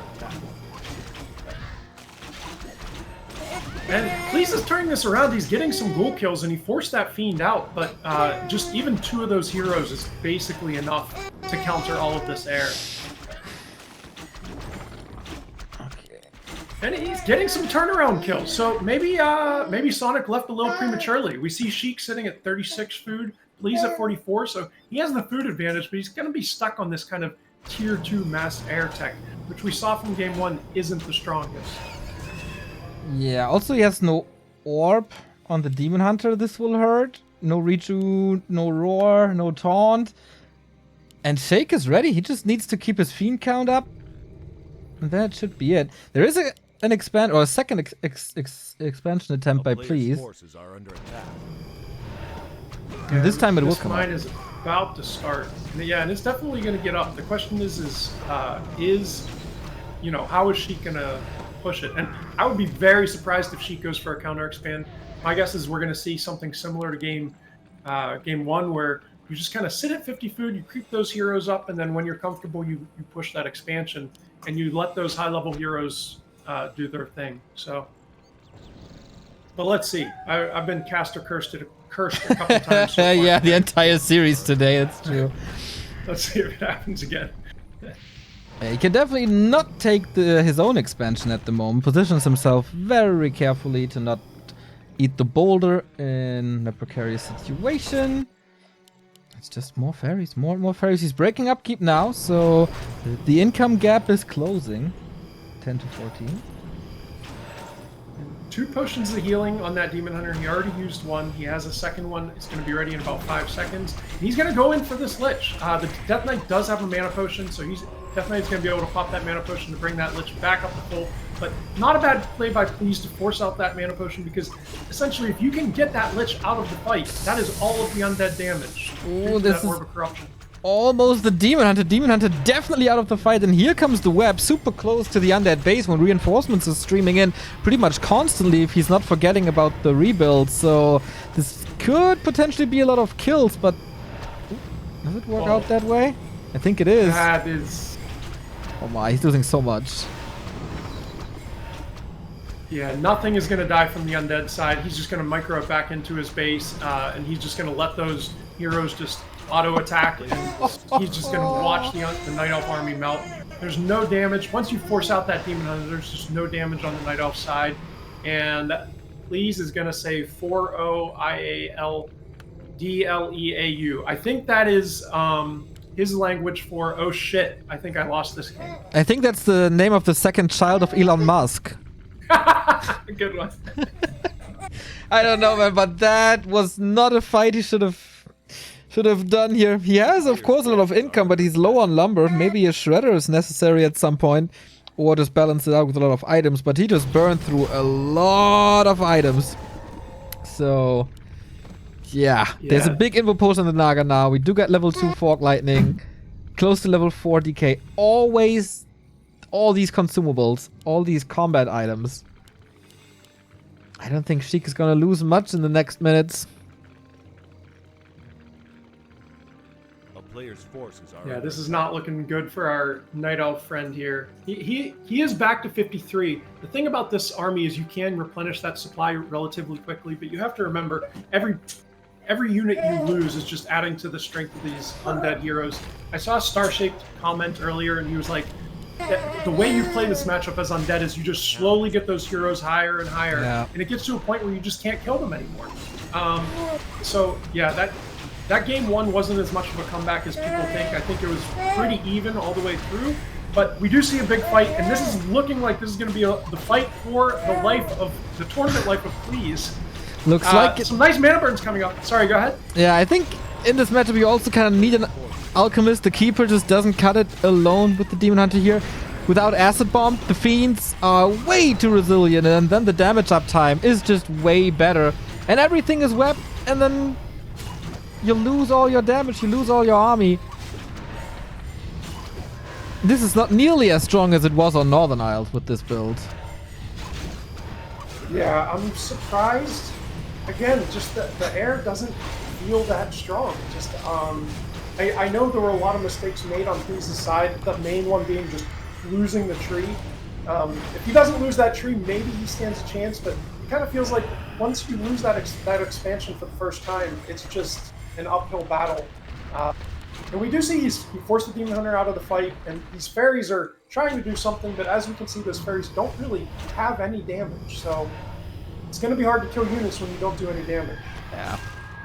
And Please is turning this around. He's getting some ghoul kills, and he forced that fiend out. But just even 2 of those heroes is basically enough to counter all of this air. And he's getting some turnaround kills. So maybe Sonic left a little prematurely. We see Sheik sitting at 36 food, Please at 44. So he has the food advantage, but he's going to be stuck on this kind of tier 2 mass air tech, which we saw from game 1 isn't the strongest. Yeah, also he has no orb on the Demon Hunter. This will hurt. No Reju, no Roar, no Taunt. And Sheik is ready. He just needs to keep his Fiend count up. And that should be it. There is an expand or a second expansion attempt by Please. And this time it will come up. Mine is about to start. Yeah, and it's definitely going to get up. The question is you know, how is she going to push it? And I would be very surprised if she goes for a counter expand. My guess is we're going to see something similar to game 1, where you just kind of sit at 50 food, you creep those heroes up, and then when you're comfortable, you push that expansion, and you let those high-level heroes do their thing. So, but let's see. I've been caster cursed a couple times so far. Yeah, the entire series today, it's true. Let's see if it happens again. Yeah, he can definitely not take his own expansion at the moment. Positions himself very carefully to not eat the boulder in a precarious situation. It's just more fairies, more and more fairies. He's breaking up keep now, so the income gap is closing. 10 to 14. 2 potions of healing on that Demon Hunter. He already used 1. He has a second one. It's going to be ready in about 5 seconds. He's going to go in for this Lich. The Death Knight does have a mana potion, so Death Knight's going to be able to pop that mana potion to bring that Lich back up to full. But not a bad play by Please to force out that mana potion, because essentially if you can get that Lich out of the fight, that is all of the undead damage. Oh, this is Orb of Corruption. Almost the Demon Hunter. Demon Hunter definitely out of the fight. And here comes the web, super close to the undead base when reinforcements is streaming in pretty much constantly if he's not forgetting about the rebuild. So this could potentially be a lot of kills, but does it work out that way? I think it is. That is... Oh my, he's losing so much. Yeah, nothing is going to die from the undead side. He's just going to micro it back into his base, and he's just going to let those heroes just auto-attack, and he's just going to watch the Night Elf army melt. There's no damage. Once you force out that Demon Hunter, there's just no damage on the Night Elf side. And Please is going to say 4-O-I-A-L-D-L-E-A-U. I think that is his language for, oh shit, I think I lost this game. I think that's the name of the second child of Elon Musk. Good one. I don't know, man, but that was not a fight he should have should have done here. He has, of course, a lot of income, but he's low on lumber. Maybe a shredder is necessary at some point, or just balance it out with a lot of items. But he just burned through a lot of items. So, yeah. There's a big info post on the Naga now. We do get level 2 Fork Lightning, close to level 4 DK. Always all these consumables, all these combat items. I don't think Sheik is going to lose much in the next minutes. Player's forces are. Yeah, this is not looking good for our Night Elf friend here. He is back to 53. The thing about this army is you can replenish that supply relatively quickly, but you have to remember every unit you lose is just adding to the strength of these undead heroes. I saw Star-Shaped comment earlier, and he was like, the way you play this matchup as undead is you just slowly get those heroes higher and higher, and it gets to a point where you just can't kill them anymore. So yeah, that game one wasn't as much of a comeback as people think. I think it was pretty even all the way through. But we do see a big fight, and this is looking like this is going to be the fight for the life of the tournament life of Please. Looks like some nice mana burns coming up. Sorry, go ahead. Yeah, I think in this matchup you also kind of need an alchemist. The keeper just doesn't cut it alone with the demon hunter here. Without acid bomb, the fiends are way too resilient, and then the damage uptime is just way better. And everything is webbed, and then you lose all your damage, you lose all your army. This is not nearly as strong as it was on Northern Isles with this build. Yeah, I'm surprised. Again, just the air doesn't feel that strong. Just I know there were a lot of mistakes made on Please's side, the main one being just losing the tree. If he doesn't lose that tree, maybe he stands a chance, but it kind of feels like once you lose that expansion for the first time, it's just an uphill battle. And we do see he forced the Demon Hunter out of the fight, and these fairies are trying to do something, but as we can see, those fairies don't really have any damage, so it's going to be hard to kill units when you don't do any damage. Yeah.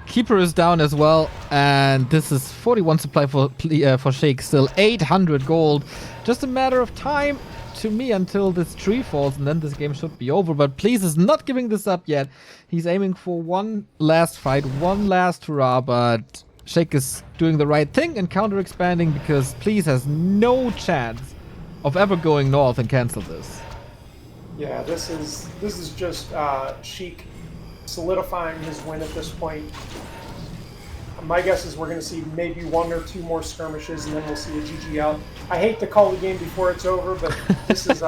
Keeper is down as well, and this is 41 supply for Sheik, still 800 gold. Just a matter of time to me until this tree falls, and then this game should be over. But Please is not giving this up yet. He's aiming for one last fight, one last hurrah, but Sheik is doing the right thing and counter-expanding because Please has no chance of ever going north and cancel this. Yeah, this is just Sheik solidifying his win at this point. My guess is we're going to see maybe 1 or 2 more skirmishes, and then we'll see a GG out. I hate to call the game before it's over, but this is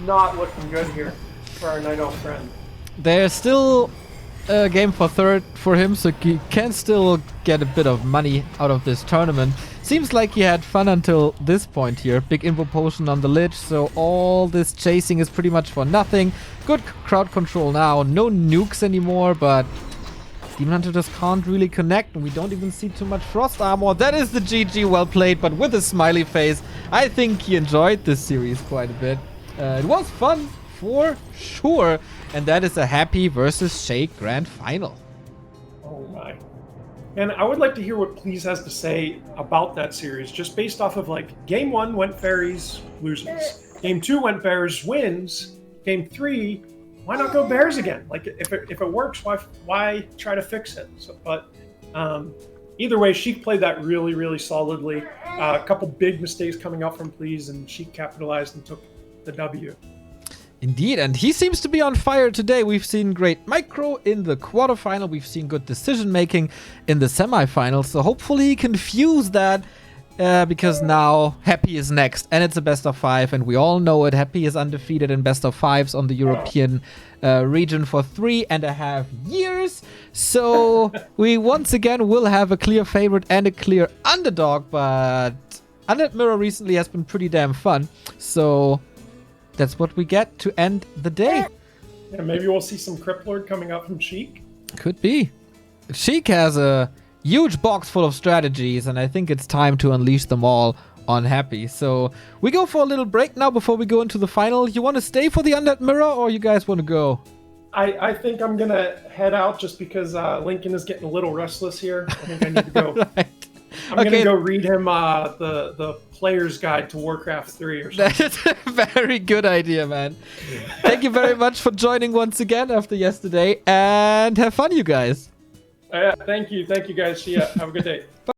not looking good here for our Night Elf friend. There's still a game for third for him, so he can still get a bit of money out of this tournament. Seems like he had fun until this point here. Big info potion on the Lich, so all this chasing is pretty much for nothing. Good crowd control now. No nukes anymore, but Demon Hunter just can't really connect, and we don't even see too much frost armor. That is the GG, well played, but with a smiley face. I think he enjoyed this series quite a bit. It was fun, for sure. And that is a Happy versus Sheik grand final. Oh my. And I would like to hear what Please has to say about that series, just based off of like, game 1 went fairies, loses. Game 2 went bears, wins. Game 3, why not go bears again? Like, if it works, why try to fix it? So, but either way, Sheik played that really, really solidly. A couple big mistakes coming out from Please, and Sheik capitalized and took the W. Indeed, and he seems to be on fire today. We've seen great micro in the quarterfinal. We've seen good decision-making in the semifinal. So hopefully he can fuse that because now Happy is next. And it's a best of 5, and we all know it. Happy is undefeated in best of 5s on the European region for 3.5 years. So we once again will have a clear favorite and a clear underdog. But Undead Mirror recently has been pretty damn fun. So that's what we get to end the day. Yeah, maybe we'll see some Crypt Lord coming out from Sheik. Could be. Sheik has a huge box full of strategies, and I think it's time to unleash them all on Happy. So we go for a little break now before we go into the final. You want to stay for the Undead Mirror, or you guys want to go? I think I'm going to head out just because Lincoln is getting a little restless here. I think I need to go. Right. I'm going to go read him the player's guide to Warcraft 3 or something. That's a very good idea, man. Thank you very much for joining once again after yesterday, and have fun, you guys. Thank you guys. See ya. Have a good day.